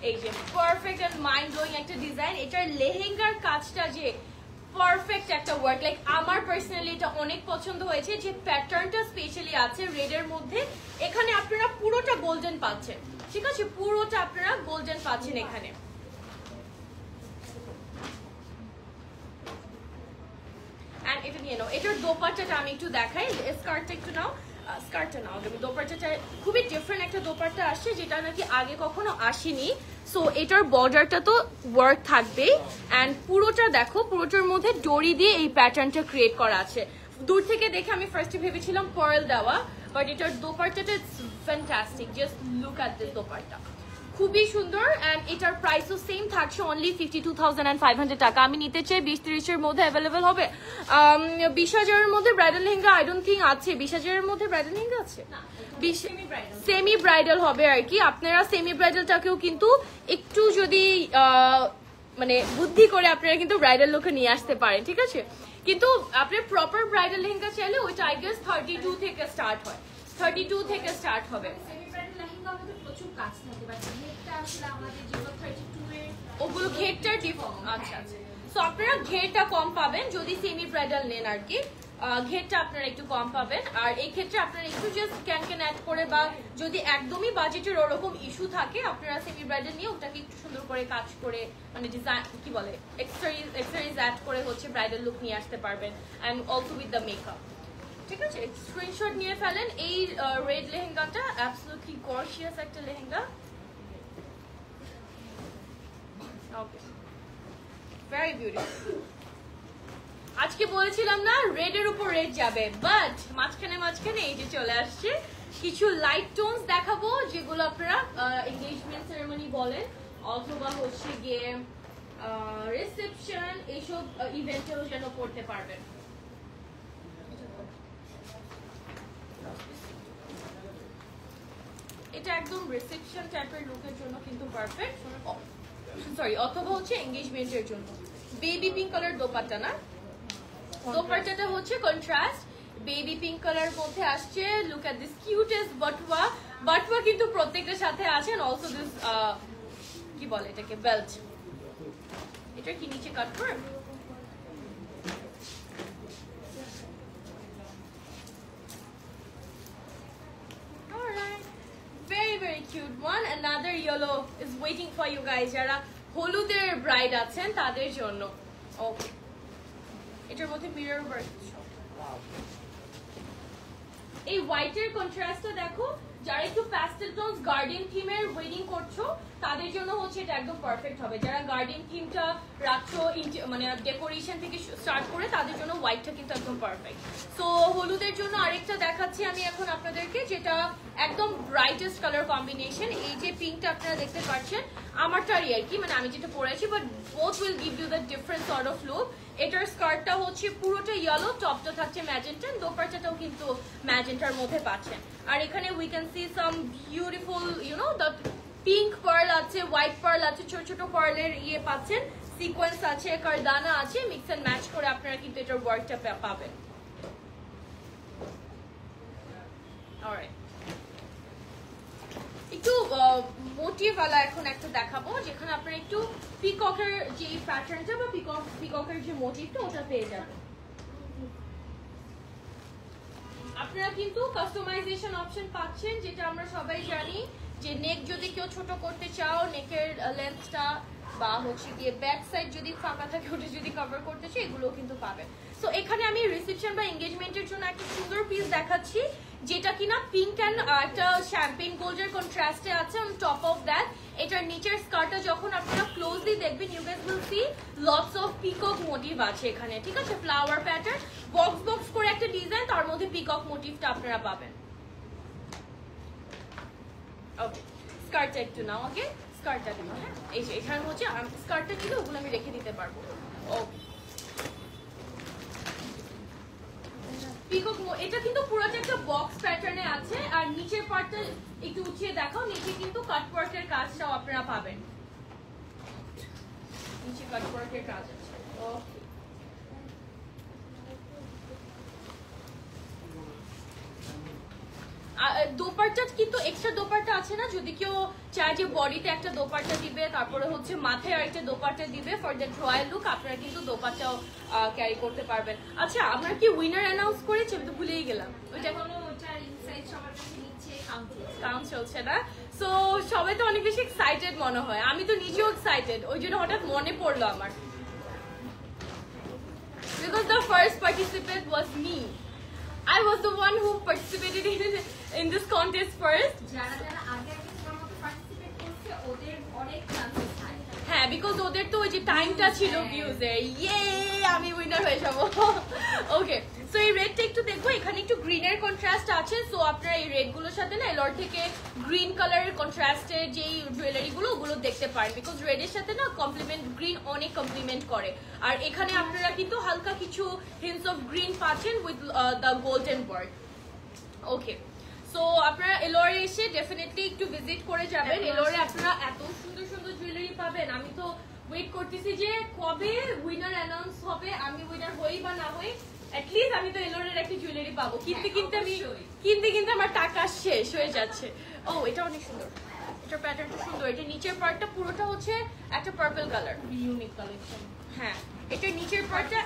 এই যে পারফেক্ট এন্ড মাইন্ড ব্লোয়িং একটা ডিজাইন। এটার লেহেঙ্গার কাজটা যে পারফেক্ট একটা ওয়ার্ক, লাইক আমার পার্সোনালি এটা অনেক পছন্দ হয়েছে। যে প্যাটার্নটা স্পেশালি আছে রেড এর মধ্যে, এখানে আপনারা পুরোটা গোল্ডেন পাচ্ছেন, ঠিক আছে, পুরোটা আপনারা গোল্ডেন পাচ্ছেন এখানে। এন্ড এটা নিয়ে নাও। এটার দোপাট্টাটা আমি একটু দেখাই, স্কার্টটা একটু নাও, স্কার্টটা নাও। দোপাট্টাটা খুবই ডিফারেন্ট একটা দোপাট্টা আসছে, যেটা নাকি আগে কখনো আসেনি। সো এটার বর্ডারটা তো ওয়ার্ক থাকবেই, এন্ড পুরোটা দেখো, পুরোটার মধ্যে ডোরি দিয়ে এই প্যাটার্নটা ক্রিয়েট করা আছে। দূর থেকে দেখে আমি ফার্স্টে ভেবেছিলাম পার্ল দেওয়া, বাট এটার দোপাট্টাটা it's fantastic. Just look at this dupatta, খুবই সুন্দর। এন্ড এটার প্রাইসও সেম থাকছে, অনলি 52,500 টাকা। আমি নিতে চাই 20-30 এর মধ্যে অ্যাভেলেবেল হবে। 20,000 এর মধ্যে bridal lehenga I don't think আছে। 20,000 এর মধ্যে ব্রাইডাল লেহেঙ্গা আছে, সেমি ব্রাইডাল হবে আর কি। আপনারা সেমি ব্রাইডালটাকেও কিন্তু একটু যদি মানে বুদ্ধি করে আপনারা কিন্তু ব্রাইডাল লুকে নিয়ে আসতে পারেন, ঠিক আছে। কিন্তু আপনার প্রপার ব্রাইডাল লেহেঙ্গা চাইলে ওইটা আই গেস 32 থেকে স্টার্ট হয়, 32 থেকে স্টার্ট হবে। প্রচুর কাজ থাকে, বাট ঘেরটা আসলে আমাদের যেগুলো 32 এর ওগুলো ঘেরটার ডিফারেন্ট। আচ্ছা আচ্ছা, সো আপনারা ঘেরটা কম পাবেন যদি সেমি ব্রাইডাল নেন আর কি, ঘেরটা আপনারা একটু কম পাবেন। আর এই ক্ষেত্রে আপনারা একটু জাস্ট ক্যান অ্যাড করে, বা যদি একদমই বাজেটের ওরকম ইস্যু থাকে, আপনারা সেমি ব্রাইডাল নিয়ে ওটাকে একটু সুন্দর করে কাজ করে, মানে ডিজাইন কি বলে এক্সেসরিজ অ্যাড করে হচ্ছে ব্রাইডাল লুক নিয়ে আসতে পারবেন, and also with the makeup, ঠিক আছে। স্ক্রিনশট নিয়ে ফেলেন। এই রেড লেহেঙ্গাটা অ্যাবসলিউটলি গর্জিয়াস একটা লেহেঙ্গা। ওকে, ভেরি বিউটিফুল। আজকে বলেছিলাম না রেড এর উপর রেড যাবে, বাট মাঝখানে এই যে চলে আসছে কিছু লাইট টোনস দেখাবো, যেগুলো আপনারা এনগেজমেন্ট সেরেমনি বলেন অথবা হচ্ছে গিয়ে রিসেপশন এইসব ইভেন্টেও যেন পড়তে পারবেন। এটা একদম রিসেপশন টাইপের লুকের জন্য কিন্তু পারফেক্ট, সরি, অথবা হচ্ছে এনগেজমেন্টের জন্য। বেবি পিঙ্ক কালার দোপাট্টা না, দোপাট্টাটা হচ্ছে কন্ট্রাস্ট বেবি পিঙ্ক কালার মধ্যে আসছে। লুক এট দিস কিউটেস্ট বাটওয়া, বাটওয়া কিন্তু প্রত্যেকটার সাথে আছে, এন্ড অলসো দিস কি বলে এটাকে, বেল্ট। এটা কি নিচে কাট করে, very cute one. Another yellow is waiting for you guys, যারা হলুদের ব্রাইড আছেন তাদের জন্য। ওকে, এটার মধ্যে মিরর ওয়ার্ক, এই হোয়াইটের কন্ট্রাস্টটা দেখো। যারা একটু প্যাস্টেল টোনস গার্ডেন থিমের ওয়েডিং করছো তাদের জন্য হচ্ছে এটা একদম পারফেক্ট হবে। যারা গার্ডেন থিমটা রাখছো, মানে ডেকোরেশন থেকে স্টার্ট করে, তাদের জন্য হোয়াইটটা কিন্তু একদম পারফেক্ট। সো হলুদের জন্য আরেকটা দেখাচ্ছি আমি এখন আপনাদেরকে, যেটা একদম ব্রাইটেস্ট কালার কম্বিনেশন। এই যে পিঙ্কটা আপনারা দেখতে পাচ্ছেন, আমারটারই আর কি, মানে আমি যেটা পরেছি, but both will give you the different sort of look. এটার স্কার্টটা হচ্ছে পুরোটা ইয়েলো, টপটা থাকছে ম্যাজেন্টা, দোপাট্টাটাও কিন্তু ম্যাজেন্টার মধ্যে পাচ্ছেন। আর এখানে we can see some beautiful the pink pearl আছে, হোয়াইট পার্ল আছে, ছোট ছোট পার্লের ইয়ে পাচ্ছেন, সিকোয়েন্স আছে, কারদানা আছে, মিক্স এন্ড ম্যাচ করে আপনারা কিন্তু এটার ওয়ার্কটা পাবেন। অলরাইট, একটু মোটিভওয়ালা এখন একটা দেখাবো, যেখানে আপনারা একটু পিককের যে প্যাটার্নটা বা পিককের যে মোটিভটা ওটা পেয়ে যাবেন। আপনারা কিন্তু কাস্টমাইজেশন অপশন পাচ্ছেন, যেটা আমরা সবাই জানি যে নেক যদি কেউ ছোট করতে চাও, নেকের লেন্থটা বা হচ্ছে গিয়ে ব্যাক সাইড যদি ফাঁকা থাকে ওটা যদি কভার করতে চাও, এগুলো কিন্তু পাবেন। সো এখানে আমি রিসেপশন বা এঙ্গেজমেন্টের জন্য একটা সুন্দর পিস দেখাচ্ছি। যেটা কিনা পিঙ্ক অ্যান্ড একটা শ্যাম্পেন গোল্ডের কন্ট্রাস্টে আছে। অন টপ অফ দ্যাট এটার নিচের স্কার্টটা যখন আপনারা ক্লোজলি দেখবেন you guys will see lots of peacock motive আছে এখানে, ঠিক আছে? ফ্লাওয়ার প্যাটার্ন, বক্স বক্স করে একটা ডিজাইন, তার মধ্যে পিকক মোটিভটা আপনারা পাবেন। ওকে, স্কার্টটা একটু নাও আগে, স্কার্টটা দিন। হ্যাঁ, এই যে এখানে হচ্ছে স্কার্টটা নিলে ওগুলো আমি রেখে দিতে পারবো। ওকে, পিকক এটা কিন্তু পুরোটা একটা বক্স প্যাটার্নে আছে, আর নিচের পার্টটা একটু উঠিয়ে দেখাও। নিচে কিন্তু কাটওয়ার্কের কাজটাও আপনারা পাবেন, নিচে কাটওয়ার্কের কাজ আছে। ওকে, দোপাট্টা কিন্তু এক্সট্রা দোপাট্টা আছে না, যদি কেউ চায় যে বডিতে একটা দোপাট্টা দিবে, তারপরে হচ্ছে মাথায় আরেকটা দোপাট্টা দিবে ফর দ্য রয়্যাল লুক, আপনারা কিন্তু দোপাট্টাও ক্যারি করতে পারবেন। আচ্ছা, আমরা কি উইনার অ্যানাউন্স করেছি? আমি তো ভুলেই গেলাম। ওইটা ওটার ইনসাইড সবার কাছে নিচে কাউন্ট চলছে না। সো সবাই তো অনেক বেশি এক্সাইটেড মনে হয়, আমি তো নিজেও এক্সাইটেড, ওই জন্য হঠাৎ মনে পড়লো আমার, because the first participant was me. I was the one who participated in this contest first. যারা যারা আগে আগে তোমার মতো পার্টিসিপেট করছে ওদের অনেক চান্সেস থাকে। হ্যাঁ, বিকজ ওদের তো ওই যে টাইমটা ছিল ভিউজে। ইয়ে, আমি উইনার হয়ে যাবো। ওকে, সো এই রেডটা একটু দেখবো, এখানে একটু গ্রিনের কন্ট্রাস্ট আছে। সো আপনারা এই রেড গুলোর সাথে না এলোর থেকে গ্রিন কালারের কন্ট্রাস্টের যেই জুয়েলারি গুলো ওগুলো দেখতে পারেন, বিকজ রেডের সাথে না কমপ্লিমেন্ট গ্রিন অনেক কমপ্লিমেন্ট করে। আর এখানে আপনারা কিন্তু হালকা কিছু হিন্টস অফ গ্রিন পাচ্ছেন with the golden work. Okay, so আপনারা এলোরে এসে ডেফিনেটলি একটু ভিজিট করে যাবেন। এলোরে আপনারা এত সুন্দর সুন্দর জুয়েলারি পাবেন, আমি তো ওয়েট করতেছি যে কবে উইনার অ্যানাউন্স হবে, আমি উইনার হই বা না হই, অ্যাটলিস্ট আমি তো এলোরের একটা জুয়েলারি পাবো। কিনতে কিনতে আমার টাকা শেষ হয়ে যাচ্ছে। ও, এটা অনেক সুন্দর, এটার প্যাটার্নটা সুন্দর। এটা নিচের পার্টটা পুরোটা হচ্ছে একটা পার্পল কালার, ইউনিক কালেকশন। হ্যাঁ, এটা নিচের পার্টটা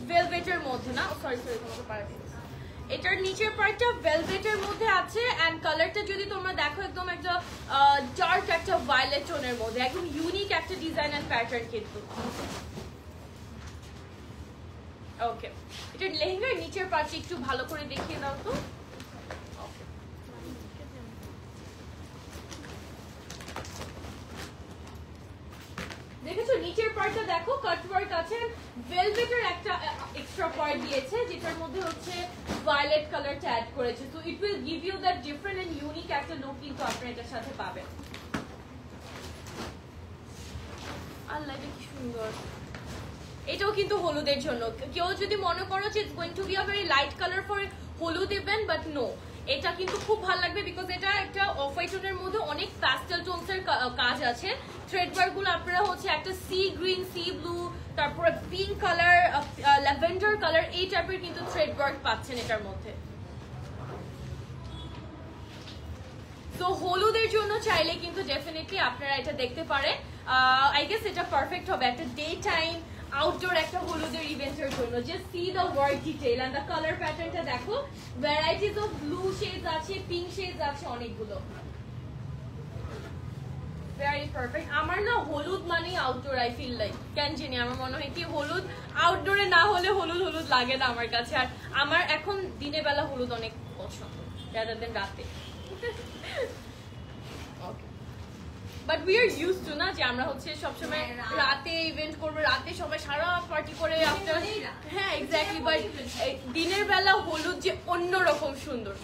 ভেলভেটের মধ্যে না, সরি তোমাকে পারা দিচ্ছি। এটার নিচের পার্টটা ভেলভেটের মধ্যে আছে, এন্ড কালারটা যদি তোমরা দেখো একদম একটা ডার্ক একটা ভায়োলেট টোনের মধ্যে, একদম ইউনিক একটা ডিজাইন এন্ড প্যাটার্ন কিন্তু। ওকে, এটা লেহেঙ্গার নিচের পার্টটা একটু ভালো করে দেখিয়ে দাও তো। দেখেছো নিচের পার্টটা দেখো, কাটওয়ার্ক আছে, ভেলভেটের একটা এক্সট্রা পার্ট দিয়েছে যেটার মধ্যে হচ্ছে ভায়োলেট কালারটা অ্যাড করেছে। So it will give you that different and unique একটা লুক কিন্তু আপনারা এটার সাথে পাবেন। আল্লাহ, এটা কি সুন্দর। এটাও কিন্তু হলুদের জন্য। কেউ যদি মনে করো যে it's going to be a very light colour for হলুদ ইভেন্ট, বাট নো, এটা কিন্তু খুব ভালো লাগবে বিকজ এটা একটা অফ হোয়াইট টোনের মধ্যে অনেক প্যাস্টেল টোনসের কাজ আছে। থ্রেড ওয়ার্ক গুলো আপনারা হচ্ছে একটা সি গ্রিন, সি ব্লু, তারপরে পিঙ্ক কালার, ল্যাভেন্ডার কালার, এই টাইপের কিন্তু থ্রেড ওয়ার্ক পাচ্ছেন এটার মধ্যে। তো হলুদের জন্য চাইলে কিন্তু ডেফিনেটলি আপনারা এটা দেখতে পারেন। আই গেস এটা পারফেক্ট হবে একটা ডে টাইম আউটডোর একটা হলুদের ইভেন্টের জন্য। Just see the work detail and the colour প্যাটার্নটা দেখো, ভ্যারাইটিজ অফ ব্লু শেডস আছে, পিঙ্ক শেডস আছে অনেকগুলো, ভেরি পারফেক্ট। আমার না হলুদ মানেই আউটডোর, আই ফিল লাইক কেন জানি আমার মনে হয় কি হলুদ আউটডোরে না হলে হলুদ হলুদ লাগে না আমার কাছে। আর আমার এখন দিনের বেলা হলুদ অনেক পছন্দ রাদার দেন রাতে। But we are use to না যে আমরা হচ্ছে সবসময় রাতে ইভেন্ট করবো, রাতে সবাই সারা পার্টি করে আফটার। হ্যাঁ, এক্স্যাক্টলি। বাট দিনের বেলা হলুদ যে অন্যরকম সুন্দর।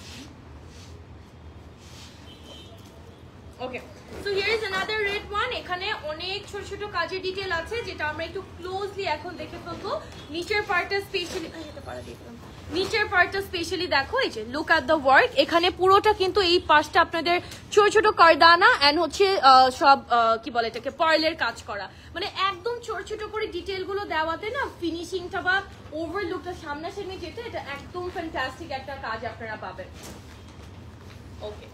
Okay, so here is another red one. এখানে অনেক ছোট ছোট কাজের ডিটেল আছে যেটা আমরা একটু ক্লোজলি এখন দেখে ফেলবো। নিচের পার্টটা স্পেশালি, এটা পারা দিয়ে দিলাম। নিচের পার্টটা স্পেশালি দেখো, এই যে লুক অ্যাট দ্য ওয়ার্ক। এখানে পুরোটা কিন্তু এই পাশটা আপনাদের ছোট ছোট কারদানা এন্ড হচ্ছে সব কি বলে এটাকে পার্লের কাজ করা, মানে একদম ছোট ছোট করে ডিটেল গুলো দেওয়াতে না ফিনিশিংটা বা ওভারলুকটা সামনাসামনি যেটা, এটা একদম ফ্যান্টাস্টিক একটা কাজ আপনারা পাবেন। ওকে,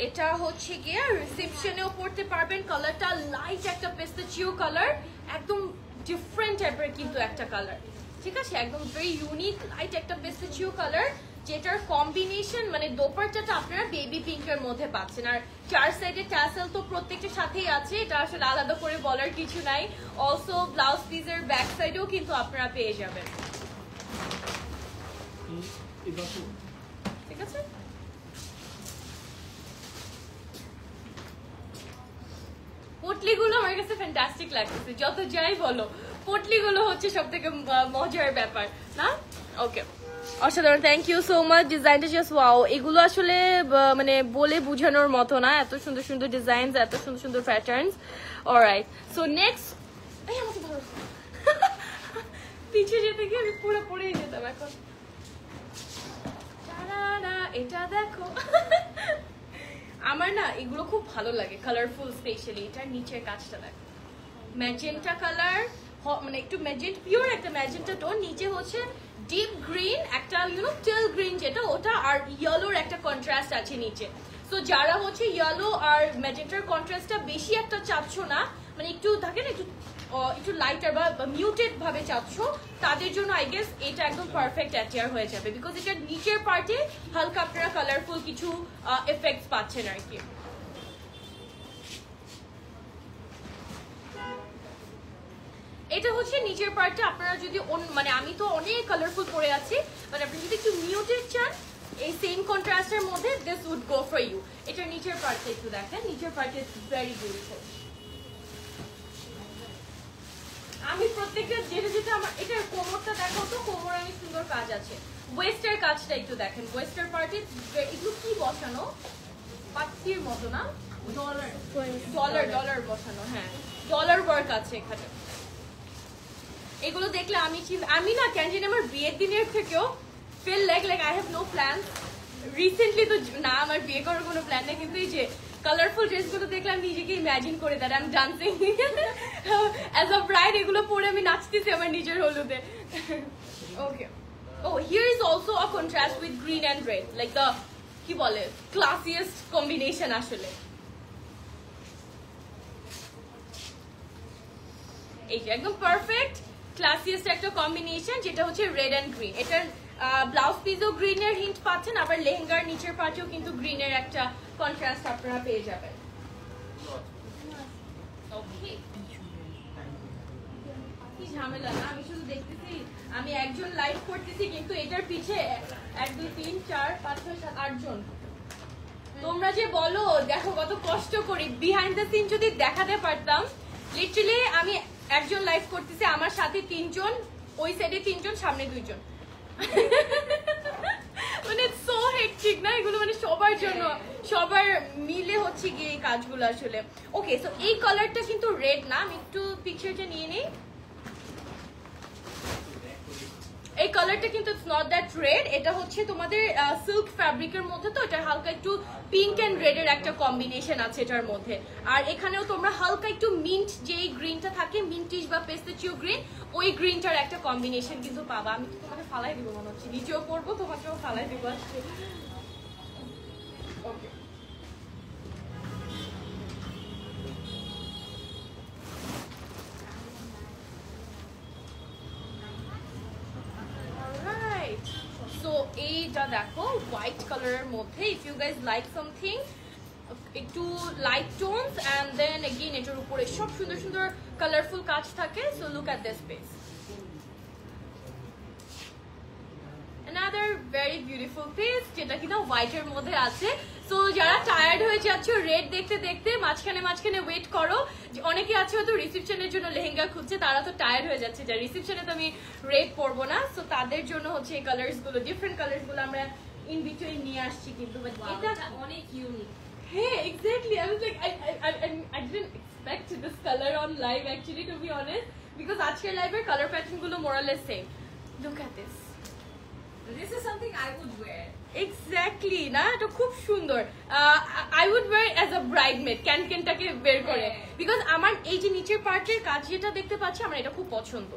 এটা হচ্ছে গিয়ে রিসেপশনেও পড়তে পারবেন। কালারটা লাইট একটা পেস্তাচিও কালার, একদম ডিফারেন্ট টাইপের কিন্তু একটা কালার, ঠিক আছে? একদম ভেরি ইউনিক লাইট একটা পেস্তাচিও কালার, যেটার কম্বিনেশন মানে দোপাট্টাটা আপনারা বেবি পিঙ্কের মধ্যে পাচ্ছেন। আর চার সাইডে ট্যাসেল তো প্রত্যেকটা সাথেই আছে, এটা আসলে আলাদা করে বলার কিছু নাই। অলসো ব্লাউজ পিসের ব্যাক সাইডেও কিন্তু আপনারা পেয়ে যাবেন। ঠিক আছে? পটলিগুলো আমার কাছে ফ্যান্টাস্টিক লাগতেছে, যত যাই বলো পটলিগুলো হচ্ছে সব থেকে মজার ব্যাপার না? ওকে, অসাধারণ, থ্যাংক ইউ সো মাচ। ডিজাইনটা জাস্ট ওয়াও। এগুলো আসলে মানে বলে বোঝানোর মতো না, এত সুন্দর সুন্দর ডিজাইন, এত সুন্দর সুন্দর প্যাটার্নস। অলরাইট, সো নেক্সট, আমাকে ধরো পিছিয়ে যেতে গিয়ে আমি পুরো পড়েই যেতাম এখন। এটা দেখো আমার না এগুলো খুব ভালো লাগে, কালারফুল, স্পেশালি এটার নিচের কাজটা দেখো, ম্যাজেন্টা কালার, মানে একটু ম্যাজেন্টা, পিওর একটা ম্যাজেন্টা টোন, নিচে হচ্ছে ডিপ গ্রিন, একটা টেল গ্রিন যেটা ওটা, আর ইয়েলোর একটা কন্ট্রাস্ট আছে নিচে। সো যারা হচ্ছে ইয়েলো আর ম্যাজেন্টার কন্ট্রাস্টটা বেশি একটা চাচ্ছ না, মানে একটু থাকে না একটু লাইটার বা মিউটেড ভাবে চাচ্ছ, তাদের জন্য আই গেস এটা একদম পারফেক্ট অ্যাটিয়ার হয়ে যাবে, বিকজ এটার নিচের পার্টে হালকা আপনারা কালারফুল কিছু এফেক্টস পাচ্ছেন আর কি। এটা হচ্ছে নিচের পার্টটা, আপনারা যদি মানে আমি তো অনেক কালারফুল পরে আছি, মানে আপনি যদি একটু মিউটেড চান এই সেম কন্ট্রাস্টের মধ্যে, this would go for you. এটা নিচের পার্টটা একটু দেখেন, নিচের পার্টে ভেরি বিউটিফুল। আমি প্রত্যেকটা যেটা আমার এটার কোমরটা দেখো তো, কোমর অনেক সুন্দর কাজ আছে। ওয়েস্টের কাজটা একটু দেখেন, ওয়েস্টের পার্টে এগুলো কি বসানো, পাত্তির মতো না, ডলার বসানো, হ্যাঁ ডলার ওয়ার্ক আছে এখানে। এগুলো দেখলে আমি না ক্যান্টিন আমার বিয়ের দিনের থেকেও feel like I have no plan. Recently তো না আমার বিয়ে করার কোনো প্ল্যান নেই, কিন্তু এই যে কালারফুল ড্রেসগুলো দেখলে আমি নিজেকে ইমাজিন করে that I am dancing as a bride, এগুলো পরে আমি নাচতেছি আমার নিজের হলুদে। Okay, oh here is also a contrast with green and red, like the কি বলে ক্লাসিয়েস্ট কম্বিনেশন আসলে। এই যে একদম পারফেক্ট ক্লাসিয়েস্ট একটা কম্বিনেশন, যেটা হচ্ছে রেড অ্যান্ড গ্রিন। এটার ব্লাউজ পিসও গ্রিনের হিন্ট পাচ্ছেন, আবার লেহেঙ্গার নিচের পার্টেও কিন্তু গ্রিনের একটা কন্ট্রাস্ট আপনারা পেয়ে যাবেন। ওকে, কি ঝামেলা না, আমি শুধু দেখতেছি আমি একজন লাইভ করতেছি, কিন্তু এটার পিছে 1 2 3 4 5 6 7 8 জন। তোমরা যে বলো দেখো কত কষ্ট করি, বিহাইন্ড দ্য সিন যদি দেখাতে পারতাম, লিটারালি আমি একজন লাইভ করতেছি, আমার সাথে 3 জন, ওই সাইডে 3 জন, সামনে 2 জন, মানে সো হেক্টিক না এগুলো, মানে সবার জন্য সবার মিলে হচ্ছে গিয়ে এই কাজগুলো আসলে। ওকে, সো এই কালারটা কিন্তু রেড না, আমি একটু পিকচারটা নিয়ে নিই। এই কালারটা কিন্তু ইটস নট দ্যাট রেড, এটা হচ্ছে তোমাদের সিল্ক ফ্যাব্রিকের মধ্যে, তো এটা হালকা একটু পিঙ্ক এন্ড রেড এর একটা কম্বিনেশন আছে এটার মধ্যে। আর এখানেও তোমরা হালকা একটু মিন্ট, যেই গ্রিনটা থাকে মিন্টিশ বা পেস্তাচিও গ্রিন, ওই গ্রিনটার একটা কম্বিনেশন কিন্তু পাবা। আমি তো তোমাকে ফালাই দিব মনে হচ্ছে, নিচেও পরবো, তোমাকেও ফালাই দিব আজকে। ওকে, সো এইটা দেখো হোয়াইট কালারের মধ্যে, if you guys like something একটু light tones and then again এটার উপরে সব সুন্দর সুন্দর কালারফুল কাজ থাকে। So look at this piece, another very beautiful piece যেটা কিনা হোয়াইটের মধ্যে আছে। সো যারা টায়ার্ড হয়ে যাচ্ছ রেড দেখতে দেখতে, মাঝখানে মাঝখানে ওয়েট করো, অনেকে আছে হয়তো রিসেপশনের জন্য লেহেঙ্গা খুঁজছে, তারা তো টায়ার্ড হয়ে যাচ্ছে যে রিসেপশনে তো আমি রেড পরবো না। সো তাদের জন্য হচ্ছে এই কালার্স গুলো, ডিফারেন্ট কালার্স গুলো আমরা ইন বিটুইন নিয়ে আসছি, কিন্তু এটা অনেক unique. Hey, exactly. I was like, I didn't expect this color on live actually, to be honest, because আজকের লাইভের কালার প্যাটার্ন গুলো more or less same. Look at this. This is something I would wear. Exactly, না এটা খুব সুন্দর। I would wear as a bridesmaid, ক্যানটাকে বের করে, because আমার এই যে নিচের পার্টের কাজ যেটা দেখতে পাচ্ছি আমার এটা খুব পছন্দ।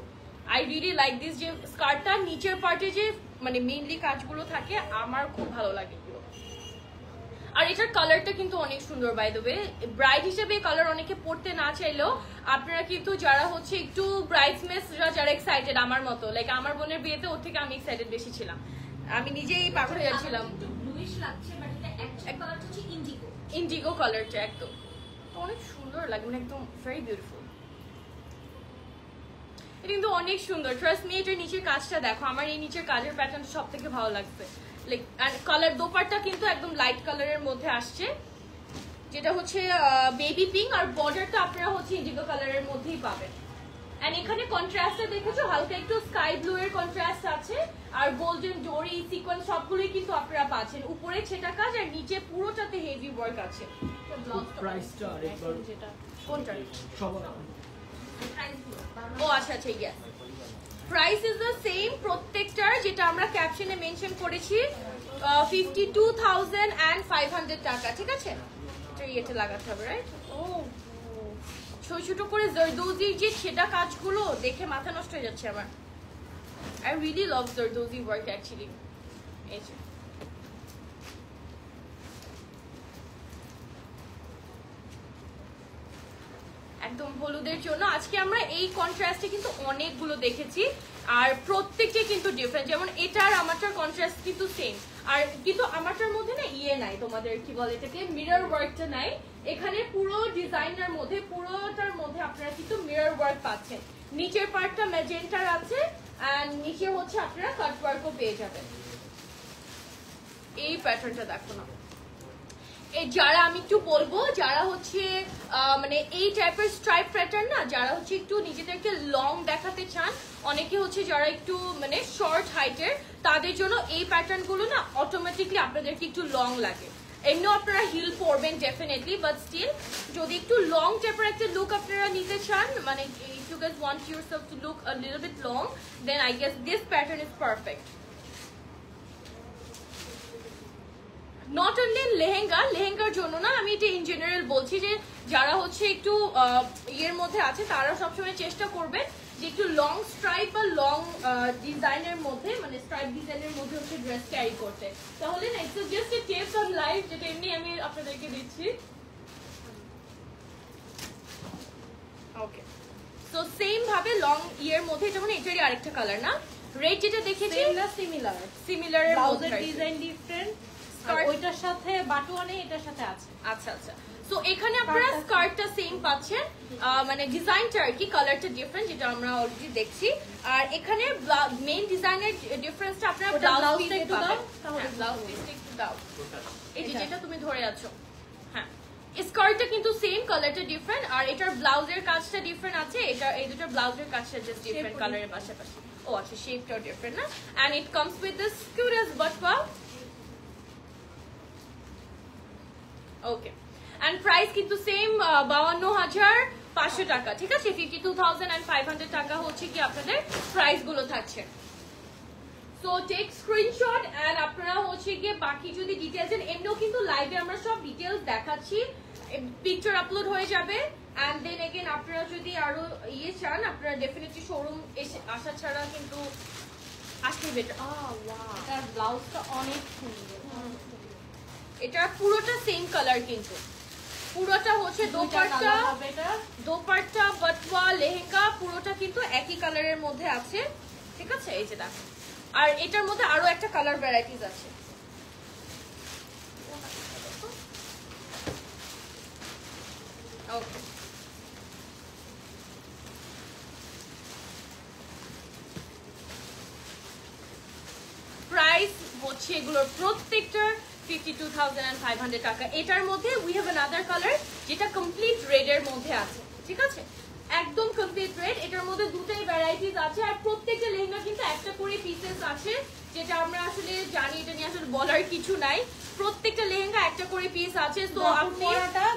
I really like this, যে স্কার্টটার নিচের পার্টে যে মানে মেইনলি কাজগুলো থাকে আমার খুব ভালো লাগে। আর এটার কালারটা কিন্তু অনেক সুন্দর, বাই দ্য ওয়ে। ব্রাইড হিসেবে কালার অনেকে পড়তে না চাইলেও আপনারা কিন্তু যারা হচ্ছে একটু ব্রাইডসমেডসরা যারা এক্সাইটেড আমার মতো, লাইক আমার বোনের বিয়েতে ওর থেকে আমি এক্সাইটেড বেশি ছিলাম, আমি নিজেই পাগল হয়ে যাচ্ছিলাম। একটু ব্লুইশ লাগছে, বাট এটা অ্যাকচুয়াল কালারটা হচ্ছে ইন্ডিগো। ইন্ডিগো কালারটা একদম অনেক সুন্দর লাগে, মানে একদম ভেরি বিউটিফুল। এটা কিন্তু অনেক সুন্দর, ট্রাস্ট মি। এটার নিচের কাজটা দেখো, আমার এই নিচের কাজের প্যাটার্ন সব থেকে ভালো লাগছে। লাইক কালার দোপাট্টা কিন্তু একদম লাইট কালারের মধ্যে আসছে, যেটা হচ্ছে বেবি পিঙ্ক, আর বর্ডারটা আপনারা হচ্ছে ইন্ডিগো কালারের মধ্যেই পাবেন। এন্ড এখানে কন্ট্রাস্টে দেখেছো হালকা একটু স্কাই ব্লু এর কন্ট্রাস্ট আছে, আর গোল্ডেন জরি সিকোয়েন্স সবগুলোই কিন্তু আপনারা পাচ্ছেন। উপরে ছেটা কাজ আর নিচে পুরোটাতে হেভি ওয়ার্ক আছে। প্রাইসটা আরেকবার যেটা কোনটা? সবার ও আচ্ছা আচ্ছা, yes, price is the same প্রত্যেকটার, যেটা আমরা ক্যাপশনে মেনশন করেছি 52,500 টাকা, ঠিক আছে? এটা লাগাতে হবে, রাইট? ও ছোট ছোট করে জরদোজির যে ছেটা কাজগুলো দেখে মাথা নষ্ট হয়ে যাচ্ছে আমার। I really love Zardozi work actually. এই যে একদম হলুদের জন্য আজকে আমরা এই কন্ট্রাস্টে কিন্তু অনেকগুলো দেখেছি, আর প্রত্যেকটা কিন্তু ডিফারেন্ট। যেমন এটার আমারটার কন্ট্রাস্ট কিন্তু সেম, আর কিন্তু আমারটার মধ্যে না ইয়ে নাই, তোমাদের কি বলে এটাকে, মিরর ওয়ার্কটা নাই। এখানে পুরো ডিজাইনার মধ্যে পুরোটার মধ্যে আপনারা কিন্তু মিরর ওয়ার্ক পাচ্ছেন। নিচের পার্টটা ম্যাজেন্টার আছে, আর নিচে হচ্ছে আপনারা কাট ওয়ার্কও পেয়ে যাবেন। এই প্যাটার্নটা দেখো না, এই যারা আমি একটু বলবো যারা হচ্ছে মানে এই টাইপের স্ট্রাইপ প্যাটার্ন না, যারা হচ্ছে একটু নিজেদেরকে লং দেখাতে চান, অনেকে হচ্ছে যারা একটু মানে শর্ট হাইটের, তাদের জন্য এই প্যাটার্ন গুলো না অটোমেটিকলি আপনাদেরকে একটু লং লাগে। এমনিও আপনারা হিল পরবেন ডেফিনেটলি, বাট স্টিল যদি একটু লং টাইপের একটা লুক আপনারা নিতে চান, মানে if you guys want yourself to look a little bit long, then I guess this pattern is perfect. Not only লেহেঙ্গার জন্য না, আমি এটা ইন জেনারেল বলছি যে যারা হচ্ছে একটু ইয়ের মধ্যে আছে তারা সবসময় চেষ্টা করবেন যে একটু লং স্ট্রাইপ বা লং ডিজাইনের মধ্যে, মানে স্ট্রাইপ ডিজাইনের মধ্যে হচ্ছে ড্রেস ক্যারি করতে, তাহলে না it's just a tips on life, যেটা এমনি আমি আপনাদেরকে দিচ্ছি। ওকে, সো সেম ভাবে লং ইয়ের মধ্যে, যেমন এটারই আরেকটা কালার না, রেড যেটা দেখেছি না সিমিলার এর মধ্যে ডিজাইন ডিফারেন্ট, ওইটার সাথে বাটুয়ানে এটার সাথে আছে। আচ্ছা আচ্ছা, সো এখানে আপনারা স্কার্টটা সেম পাচ্ছেন, মানে ডিজাইনটা আর কি, কালারটা ডিফারেন্ট যেটা আমরা অলরেডি দেখছি, আর এখানে মেইন ডিজাইনের ডিফারেন্সটা আপনারা ব্লাউজ পিসে পাবেন। তাহলে ব্লাউজ পিসটা একটু দাও, এই যে যেটা তুমি ধরে আছো, হ্যাঁ স্কার্টটা কিন্তু সেম, কালারটা ডিফারেন্ট, আর এটার ব্লাউজের কাজটা ডিফারেন্ট আছে, এটা এই দুটোর ব্লাউজের কাজটা জাস্ট ডিফারেন্ট কালারের পাশাপাশি। ও আচ্ছা, শেপটাও ডিফারেন্ট না, and it comes with this cute batwa. Okay, and price কিন্তু সেম 52,500 টাকা, ঠিক আছে? 52,500 টাকা হচ্ছে কি আপনাদের প্রাইস গুলো থাকছে। সো টেক স্ক্রিনশট, এন্ড আপনারা হচ্ছে গিয়ে বাকি যদি ডিটেইলস, এমনিও কিন্তু লাইভে আমরা সব ডিটেইলস দেখাচ্ছি, পিকচার আপলোড হয়ে যাবে, এন্ড দেন এগেন আপনারা যদি আরো ইয়ে চান, আপনারা ডেফিনেটলি শোরুম এসে আসা ছাড়া কিন্তু আসতে বেটার। ওয়াও, এটার ব্লাউজটা অনেক সুন্দর, এটা পুরোটা সেম কালার, কিন্তু পুরোটা হচ্ছে দোপাট্টা বাটওয়া লেহেঙ্গা পুরোটা কিন্তু একই কালারের মধ্যে আছে, ঠিক আছে? এই যে দেখো, আর এটার মধ্যে আরো একটা কালার ভ্যারাইটিস আছে। ওকে, প্রাইস হচ্ছে এগুলোর প্রত্যেকটার 52,500 টাকা। এটার মধ্যে উই হ্যাভ অ্যানাদার কালার যেটা কমপ্লিট রেড এর মধ্যে আছে, ঠিক আছে? একদম কমপ্লিট রেড, এটার মধ্যে দুটাই ভ্যারাইটিস আছে, আর প্রত্যেকটা লেহেঙ্গা কিন্তু একটা করে পিসেস আছে, যেটা আমরা আসলে জানি, এটা নিয়ে আসলে বলার কিছু নাই। প্রত্যেকটা লেহেঙ্গা একটা করে পিস আছে, তো আপনি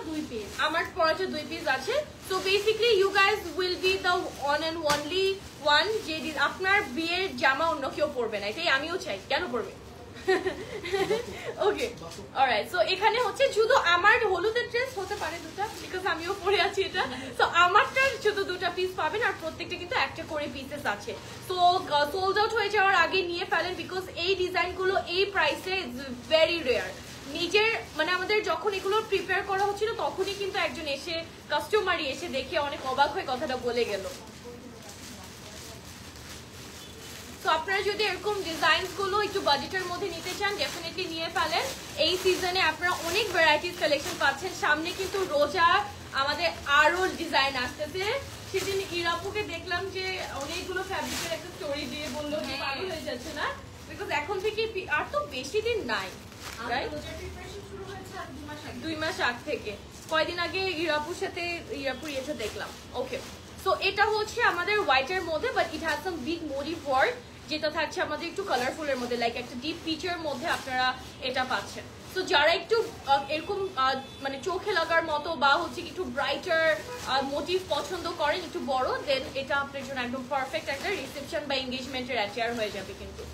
দুই পিস, আমার পরাটা 2 পিস আছে। So basically you guys will be the one and only one, যে আপনার বিয়ের জামা অন্য কেউ পরবে না, এটাই আমিও চাই। কেন পরবে? ওকে, অলরাইট। সো এখানে হচ্ছে শুধু আমার হলুদের ড্রেস হতে পারে দুটা, বিকজ আমিও পরে আছি এটা। সো আমারটা শুধু 2টা পিস পাবেন, আর প্রত্যেকটা কিন্তু একটা করে পিসেস আছে। তো সোল্ড আউট হয়ে যাওয়ার আগে নিয়ে ফেলেন, বিকজ এই ডিজাইনগুলো এই প্রাইসে ইজ ভেরি রেয়ার। নিজের মানে আমাদের যখন এগুলো প্রিপেয়ার করা হচ্ছিল, তখনই কিন্তু একজন এসে কাস্টমারই এসে দেখে অনেক অবাক হয়ে কথাটা বলে গেল। তো আপনারা যদি এরকম ডিজাইনস গুলো একটু বাজেটের মধ্যে নিতে চান, ডেফিনেটলি নিয়ে ফেলেন। এই সিজনে আপনারা অনেক ভ্যারাইটিস কালেকশন পাচ্ছেন। সামনে কিন্তু রোজা, আমাদের আরো ডিজাইন আসতেছে। সেদিন ইরাপুকে দেখলাম যে অনেকগুলো ফ্যাব্রিকের একটা স্টোরি দিয়ে বললো যে পাগল হয়ে যাচ্ছে না, বিকজ এখন থেকে আর তো বেশি দিন নাই, রাইট? রোজার প্রিপারেশন শুরু হয়েছে আর 2 মাস আগে। 2 মাস আগ থেকে, কয়দিন আগে ইরাপুর সাথে ইরাপুর ইয়েতে দেখলাম। ওকে, সো এটা হচ্ছে আমাদের হোয়াইটের মধ্যে, but it has some big motive work, যেটা থাকছে আমাদের একটু কালারফুলের মধ্যে, লাইক একটা ডিপ পিচের মধ্যে আপনারা এটা পাচ্ছেন। তো যারা একটু এরকম মানে চোখে লাগার মতো বা হচ্ছে একটু ব্রাইটার মোটিভ পছন্দ করেন, একটু বড়, দেন এটা আপনার জন্য একদম পারফেক্ট একটা রিসেপশন বা এঙ্গেজমেন্টের অ্যাটিয়ার হয়ে যাবে কিন্তু।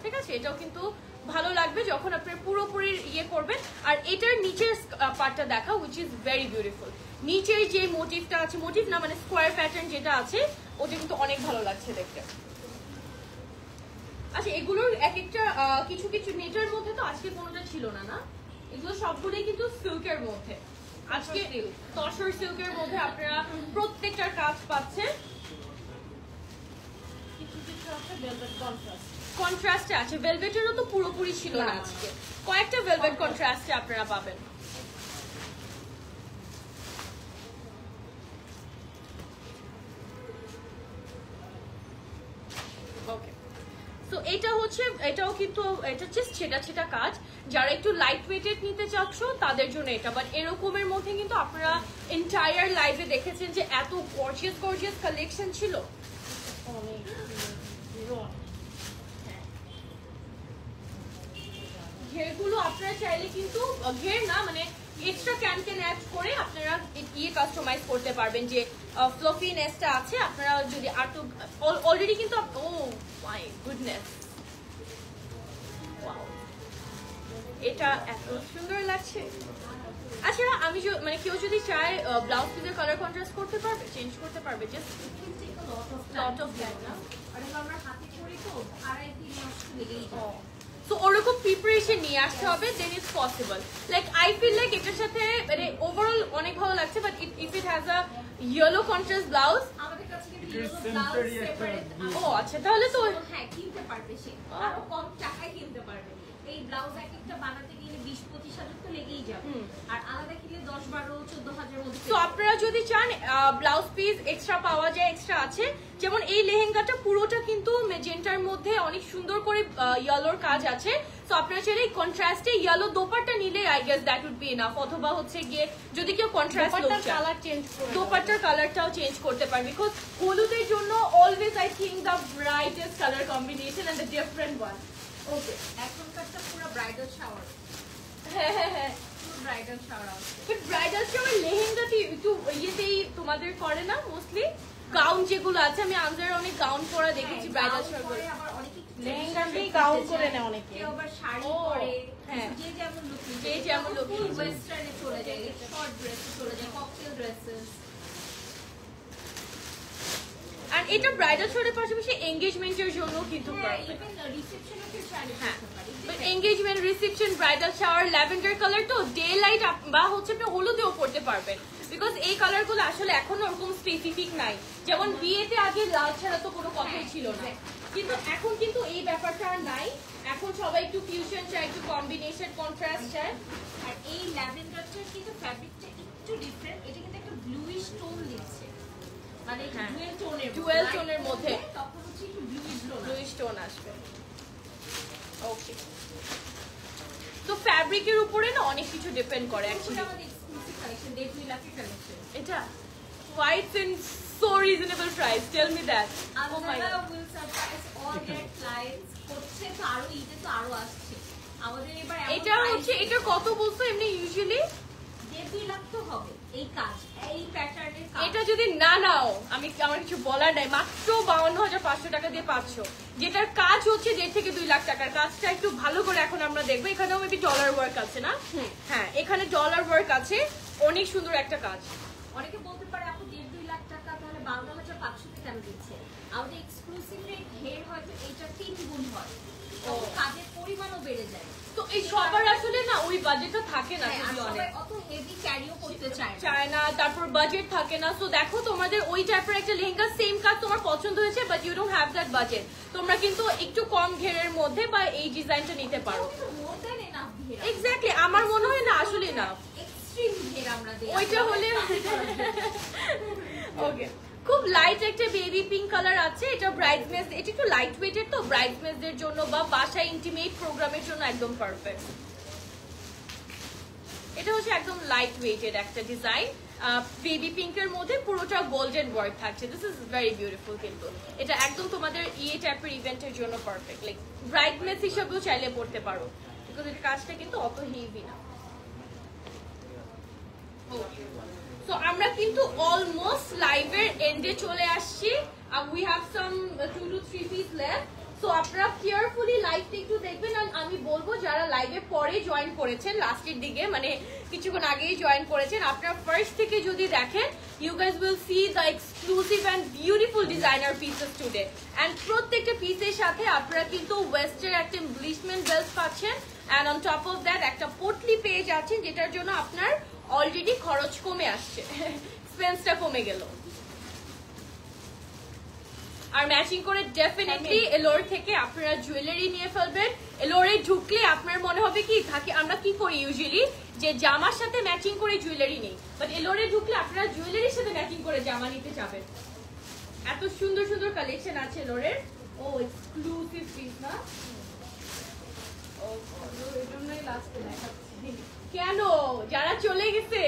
ঠিক আছে, এটাও কিন্তু ভালো লাগবে যখন আপনি পুরোপুরি ইয়ে করবেন। আর এটার নিচের পার্টটা দেখা, উইচ ইজ ভেরি বিউটিফুল। নিচের যে মোটিভটা আছে, মোটিভ না মানে স্কোয়ার প্যাটার্ন যেটা আছে, ওটা কিন্তু অনেক ভালো লাগছে দেখতে। আচ্ছা, এগুলোর এক একটা কিছু কিছু নেটের মধ্যে তো আজকে কোনোটা ছিল না, না? এগুলো সবগুলোই কিন্তু সিল্কের মধ্যে। আজকে তসর সিল্কের মধ্যে আপনারা প্রত্যেকটার কাজ পাচ্ছেন। কিছু কিছু আছে ভেলভেট কন্ট্রাস্ট, কন্ট্রাস্টে আছে, ভেলভেটেরও তো পুরোপুরি ছিল না আজকে, কয়েকটা ভেলভেট কন্ট্রাস্টে আপনারা পাবেন। ওকে, তো এটা হচ্ছে, এটাও কিন্তু এটা জাস্ট ছেটা ছেটা কাজ। যারা একটু লাইট ওয়েটেড নিতে চাচ্ছ তাদের জন্য এটা, বাট এরকমের মধ্যে কিন্তু আপনারা এন্টায়ার লাইভে দেখেছেন যে এত গর্জিয়াস গর্জিয়াস কালেকশন ছিল। অনেক ঘেরগুলো আপনারা চাইলে কিন্তু ঘের না মানে এক্সট্রা ক্যান অ্যাড করে আপনারা ইয়ে কাস্টমাইজ করতে পারবেন, যে ফ্লফিনেসটা আছে আপনারা যদি আর তো অলরেডি কিন্তু ও মাই গুডনেস, এটা এত সুন্দর লাগছে। আচ্ছা, আমি মানে কেউ যদি চায় ব্লাউজ পিসের কালার কন্ট্রাস্ট করতে পারবে, চেঞ্জ করতে পারবে, জাস্ট লট অফ টাইম না? আর আমরা হাতে করি তো 2.5-3 মাস লেগেই যায়। তো ওরকম প্রিপারেশন নিয়ে আসতে হবে, then it's possible. Like I feel like এটার সাথে মানে ওভারঅল অনেক ভালো লাগছে, but if it has a yellow contrast blouse, আমাদের কাছে কিন্তু It is yellow blouse temporary separate একটা ও আচ্ছা, তাহলে তো হ্যাঁ কিনতে পারবে সে, আরো কম টাকায় কিনতে পারবে। এই ব্লাউজ এক একটা বানাতে গেলে 20-25 হাজার তো লেগেই যাবে, আর আলাদা কিনলে 10-12-14 হাজারের মধ্যে। তো আপনারা যদি চান ব্লাউজ পিস এক্সট্রা পাওয়া যায়, এক্সট্রা আছে। যেমন এই লেহেঙ্গাটা পুরোটা কিন্তু মেজেন্টার মধ্যে অনেক সুন্দর করে ইয়েলোর কাজ আছে। তো আপনারা চাইলে কন্ট্রাস্টে ইয়েলো দোপাট্টা নিলে I guess that would be enough, অথবা হচ্ছে গিয়ে যদি কেউ কন্ট্রাস্ট কালার চেঞ্জ করে দোপাট্টার কালারটাও চেঞ্জ করতে পারবে, বিকজ হলুদের জন্য always I think the brightest colour combination and the different one. Okay, এখনকারটা পুরো ব্রাইডাল শাওয়ার, হ্যাঁ হ্যাঁ হ্যাঁ, পুরো ব্রাইডাল শাওয়ার আছে। বাট ব্রাইডাল শাওয়ার লেহেঙ্গাতে একটু ইয়েতেই তোমাদের করে না মোস্টলি? গাউন যেগুলো আছে, আমি আনজার অনেক গাউন পরা দেখেছি ব্রাইডাল শাওয়ার করে। আবার অনেকে লেহেঙ্গা দিয়ে গাউন করে নেয় অনেকে। কেউ আবার শাড়ি ও, পরে, হ্যাঁ। যে যেমন লুক, যে যেমন look নিচ্ছে। ওয়েস্টার্নে চলে যায়, শর্ট ড্রেসে চলে যায়, ককটেল ড্রেসেস। আর এটা ব্রাইডাল শাওয়ারের পাশাপাশি এঙ্গেজমেন্টের জন্য কিন্তু হ্যাঁ, পারফেক্ট। ইভেন রিসেপশনও কি শাড়ি হ্যাঁ, পরতে পারি। But engagement, reception, bridal shower, lavender colour তো ডে লাইট বা হচ্ছে আপনি হলুদেও পড়তে পারবেন, বিকজ এই কালারগুলো আসলে এখনো ওরকম স্পেসিফিক নাই। যেমন বিয়েতে আগে লাল ছাড়া তো কোনো কথাই ছিল না, কিন্তু এখন কিন্তু এই ব্যাপারটা আর নাই। এখন সবাই একটু ফিউশন চায়, একটু কম্বিনেশন, কন্ট্রাস্ট চায়। আর এই ল্যাভেন্ডারটার কিন্তু ফ্যাব্রিকটা একটু ডিফারেন্ট, এটা কিন্তু একটা ব্লুইশ টোন দিচ্ছে, মানে হ্যাঁ, ডুয়েল টোনের, dual tone এর মধ্যে। তখন হচ্ছে একটু ব্লুইশ টোন। ব্লু স্টোন আসবে। ওকে, তো ফ্যাব্রিকের উপরে না অনেক কিছু ডিপেন্ড করে এটা অ্যাকচুয়ালি। আমাদের exclusive collection, day to lucky collection. এটা which is in so reasonable price, tell me that. Oh my Anzara god, will surprise all their clients, হচ্ছে তো আরো ঈদে তো আরো আসছে আমাদের এবার। এটা হচ্ছে, এটা কত বলছো এমনি ইউজুয়ালি? 1.5 লাখ তো হবে এই কাজ, এই প্যাটার্নের কাজ। এটা যদি না নাও, আমার কিছু বলার নাই, মাত্র 52,500 টাকা দিয়ে পাচ্ছ, যেটার কাজ হচ্ছে 1.5 থেকে 2 লাখ টাকার। কাজটা একটু ভালো করে এখন আমরা দেখবো। এখানেও মেবি ডলার ওয়ার্ক আছে না? হ্যাঁ, এখানে ডলার ওয়ার্ক আছে, অনেক সুন্দর একটা কাজ। অনেকে বলতে পারে আপু 1.5-2 লাখ টাকা তাহলে 52,500 তে কেন দিচ্ছে? আমাদের এক্সক্লুসিভ রেট হের হয়তো এইটা 3 গুণ হয়, তো কাজের পরিমাণও বেড়ে যায়। তো এই সবার আসলে না ওই বাজেটটা থাকে না, হ্যাঁ, আর যদি সবাই অনেক অত হেভি ক্যারিও করতে চায় না। চায় না, তারপর বাজেট থাকে না। সো দেখো, তোমাদের ওই টাইপের একটা লেহেঙ্গা সেম কাজ তোমার পছন্দ হয়েছে, but you don't have that budget, তোমরা কিন্তু একটু কম ঘেরের মধ্যে বা এই ডিজাইনটা নিতে পারো। মোর দ্যান এনাফ ঘের, এক্স্যাক্টলি, আমার মনে হয় না আসলে না এক্সট্রিম ঘের আমরা দেই। ওইটা হলে। ওকে, খুব লাইট একটা বেবি পিঙ্ক কালার আছে, এটা ব্রাইডসমেড, এটা একটু লাইট ওয়েটের তো ব্রাইডসমেডদের জন্য বা বাসায় ইন্টিমেট প্রোগ্রামের জন্য একদম পারফেক্ট। এটা হচ্ছে একদম লাইট ওয়েটেড একটা ডিজাইন, বেবি পিঙ্কের মধ্যে পুরোটা গোল্ডেন ওয়ার্ক থাকছে। This is very beautiful. কিন্তু এটা একদম তোমাদের টাইপের ইভেন্টের জন্য পারফেক্ট, লাইক ব্রাইডমেডস হিসেবেও চাইলে পড়তে পারো, বিকজ এর কাজটা কিন্তু অত হেভি না। সো আমরা কিন্তু অলমোস্ট লাইভের এন্ডে চলে আসছি। We have some 2 to 3 piece left. So আপনারা কেয়ারফুলি লাইভটা একটু দেখবেন। আর আমি বলবো যারা লাইভে পরে জয়েন করেছেন, লাস্টের দিকে মানে কিছুক্ষণ আগেই জয়েন করেছেন, আপনারা ফার্স্ট থেকে যদি দেখেন, you guys will see the exclusive and beautiful designer pieces today. And প্রত্যেকটা পিসের সাথে আপনারা কিন্তু ওয়েস্টের একটা এমব্লিশমেন্ট বেল্ট পাচ্ছেন, and on top of that একটা পটলি পেয়ে যাচ্ছেন, যেটার জন্য আপনার অলরেডি খরচ কমে আসছে, এক্সপেন্সটা কমে গেল। আর ম্যাচিং করে ডেফিনেটলি এলোর থেকে আপনারা জুয়েলারি নিয়ে ফেলবেন। এলোরে ঢুকলে আপনার মনে হবে কি থাকে, আমরা কি করি ইউজুয়ালি যে জামার সাথে ম্যাচিং করে জুয়েলারি নেই, বাট এলোরে ঢুকলে আপনারা জুয়েলারির সাথে ম্যাচিং করে জামা নিতে যাবেন। এত সুন্দর সুন্দর কালেকশন আছে এলোরের। ও এক্সক্লুসিভ পিস না, এই জন্যই লাস্টে দেখাচ্ছি। কেন যারা চলে গেছে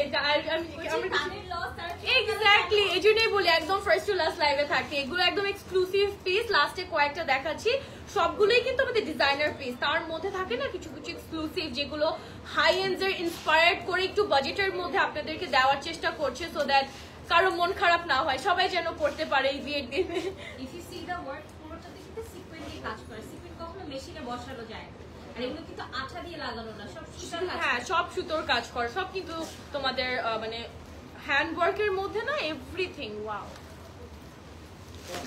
এক্স্যাক্টলি এই জন্যই বলি একদম ফার্স্ট টু লাস্ট লাইভে থাকে। এগুলো একদম এক্সক্লুসিভ পিস, লাস্টে কয়েকটা দেখাচ্ছি, সবগুলোই কিন্তু আমাদের ডিজাইনার পিস। তার মধ্যে থাকে না কিছু কিছু এক্সক্লুসিভ যেগুলো হাই এন্ডের ইন্সপায়ার্ড করে একটু বাজেটের মধ্যে আপনাদেরকে দেওয়ার চেষ্টা করছে, সো দ্যাট কারো মন খারাপ না হয়, সবাই যেন পড়তে পারে এই বিয়ের দিনে। If you see the work, পুরোটাতে কিন্তু সিকোয়েন্স দিয়ে কাজ করে। সিকোয়েন্স কখনো মেশিনে বসানো যায় না, আর এগুলো কিন্তু আঠা দিয়ে লাগানো না, সব সুতার কাজ। হ্যাঁ, সব সুতোর কাজ করে, সব কিন্তু তোমাদের মানে হ্যান্ড ওয়ার্কের মধ্যে না এভরিথিং। ওয়াও,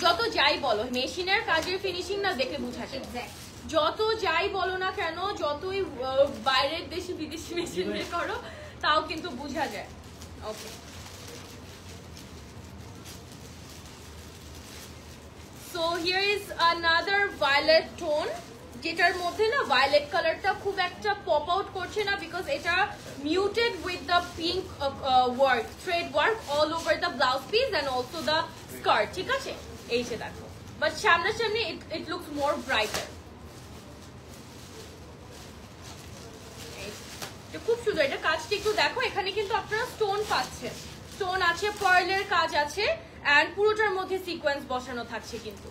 যত যাই বলো মেশিনের কাজের ফিনিশিং না দেখে বোঝা যায়। যত যাই বলো না কেন, যতই বাইরের দেশে বিদেশি মেশিন দিয়ে করো, তাও কিন্তু বোঝা যায়। Okay, so here is another violet tone, যেটার মধ্যে না ভায়োলেট কালারটা খুব একটা পপ আউট করছে না, বিকজ এটা muted with the pink work, thread work all over the blouse piece and also the skirt. ঠিক আছে, এই যে দেখো, বাট সামনাসামনি ইট লুকস মোর ব্রাইটার। খুব সুন্দর, এটা কাজটা একটু দেখো, এখানে কিন্তু আপনারা স্টোন পাচ্ছেন, স্টোন আছে, পার্লের কাজ আছে, অ্যান্ড পুরোটার মধ্যে সিকোয়েন্স বসানো থাকছে কিন্তু।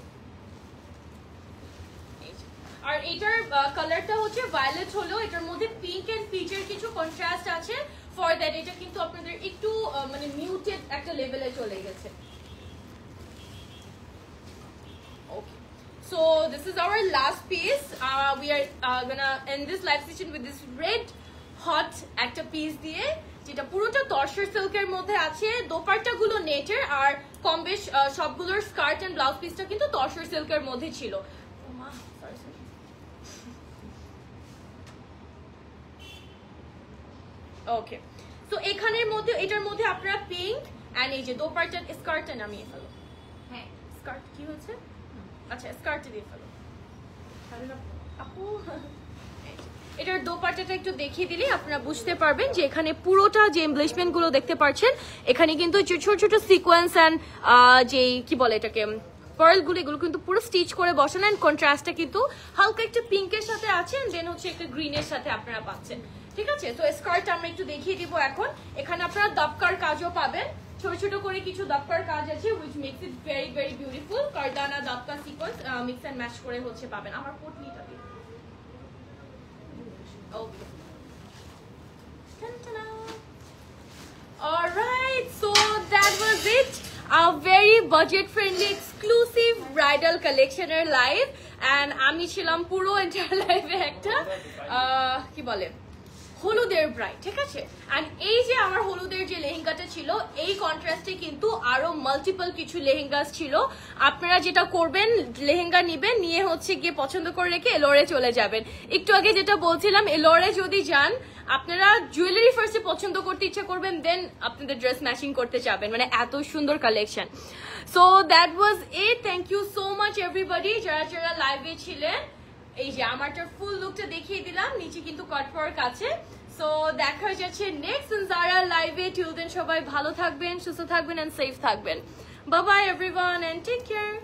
আর এটার কালারটা হচ্ছে ভায়োলেট, হলো এটার মধ্যে পিঙ্ক এন্ড পিচের কিছু কন্ট্রাস্ট আছে, ফর দ্যাট এটা কিন্তু আপনাদের একটু মানে মিউটেড একটা লেভেলে চলে গেছে। ওকে, so this is our last piece. We are gonna end this live session with this red hot একটা পিস দিয়ে, যেটা পুরোটা তসর সিল্কের মধ্যে আছে, দোপাট্টা গুলো নেটের, আর কম বেশ সবগুলোর স্কার্ট এন্ড ব্লাউজ পিসটা কিন্তু তসর সিল্কের মধ্যে ছিল। ওকে, তো এখানের মধ্যে এটার মধ্যে আপনারা পিঙ্ক এন্ড এই যে দোপাট্টা স্কার্টটা নামিয়ে ফেলো। হ্যাঁ, স্কার্ট কি হচ্ছে? আচ্ছা, স্কার্ট দিয়ে ফেলো আপু। এটার দোপাট্টাটা একটু দেখিয়ে দিলে আপনারা বুঝতে পারবেন যে এখানে পুরোটা যে এমব্লিশমেন্ট গুলো দেখতে পাচ্ছেন, এখানে কিন্তু ছোট ছোট সিকোয়েন্স এন্ড যে কি বলে এটাকে পার্ল গুলো, এগুলো কিন্তু পুরো স্টিচ করে বসানো, এন্ড কন্ট্রাস্টটা কিন্তু হালকা একটা পিঙ্কের সাথে আছে, দেন হচ্ছে একটা গ্রিনের সাথে আপনারা পাচ্ছেন। ঠিক আছে, তো স্কার্ট আমরা একটু দেখিয়ে দিব এখন। এখানে আপনারা দপকার কাজও পাবেন, ছোট ছোট করে কিছু দপকার কাজ আছে, which makes it very very beautiful। কারদানা দপকা সিকোয়েন্স মিক্স এন্ড ম্যাচ করে হচ্ছে পাবেন। আমার পটলিটা দিন। Okay. Alright, so that was it. A very budget friendly exclusive bridal collection live, and আমি ছিলাম পুরো entire live এ একটা কি বলে হলুদের ব্রাইড। ঠিক আছে, এন্ড এই যে আমার হলুদের যে লেহেঙ্গাটা ছিল, এই কন্ট্রাস্টে কিন্তু আরো মাল্টিপল কিছু লেহেঙ্গাস ছিল। আপনারা যেটা করবেন, লেহেঙ্গা নিবেন, নিয়ে হচ্ছে গিয়ে পছন্দ করে রেখে এলোরে চলে যাবেন। একটু আগে যেটা বলছিলাম, এলোরে যদি যান আপনারা জুয়েলারি ফার্স্টে পছন্দ করতে ইচ্ছা করবেন, দেন আপনাদের ড্রেস ম্যাচিং করতে যাবেন, মানে এত সুন্দর collection. So that was it. Thank you so much everybody যারা যারা লাইভে ছিলেন। এই যে আমারটার ফুল লুকটা দেখিয়ে দিলাম, নিচে কিন্তু কাট ওয়ার্ক আছে। সো দেখা যাচ্ছে নেক্সট জারা লাইভে। টিল দেন সবাই ভালো থাকবেন, সুস্থ থাকবেন এন্ড সেফ থাকবেন। Bye bye everyone and take care.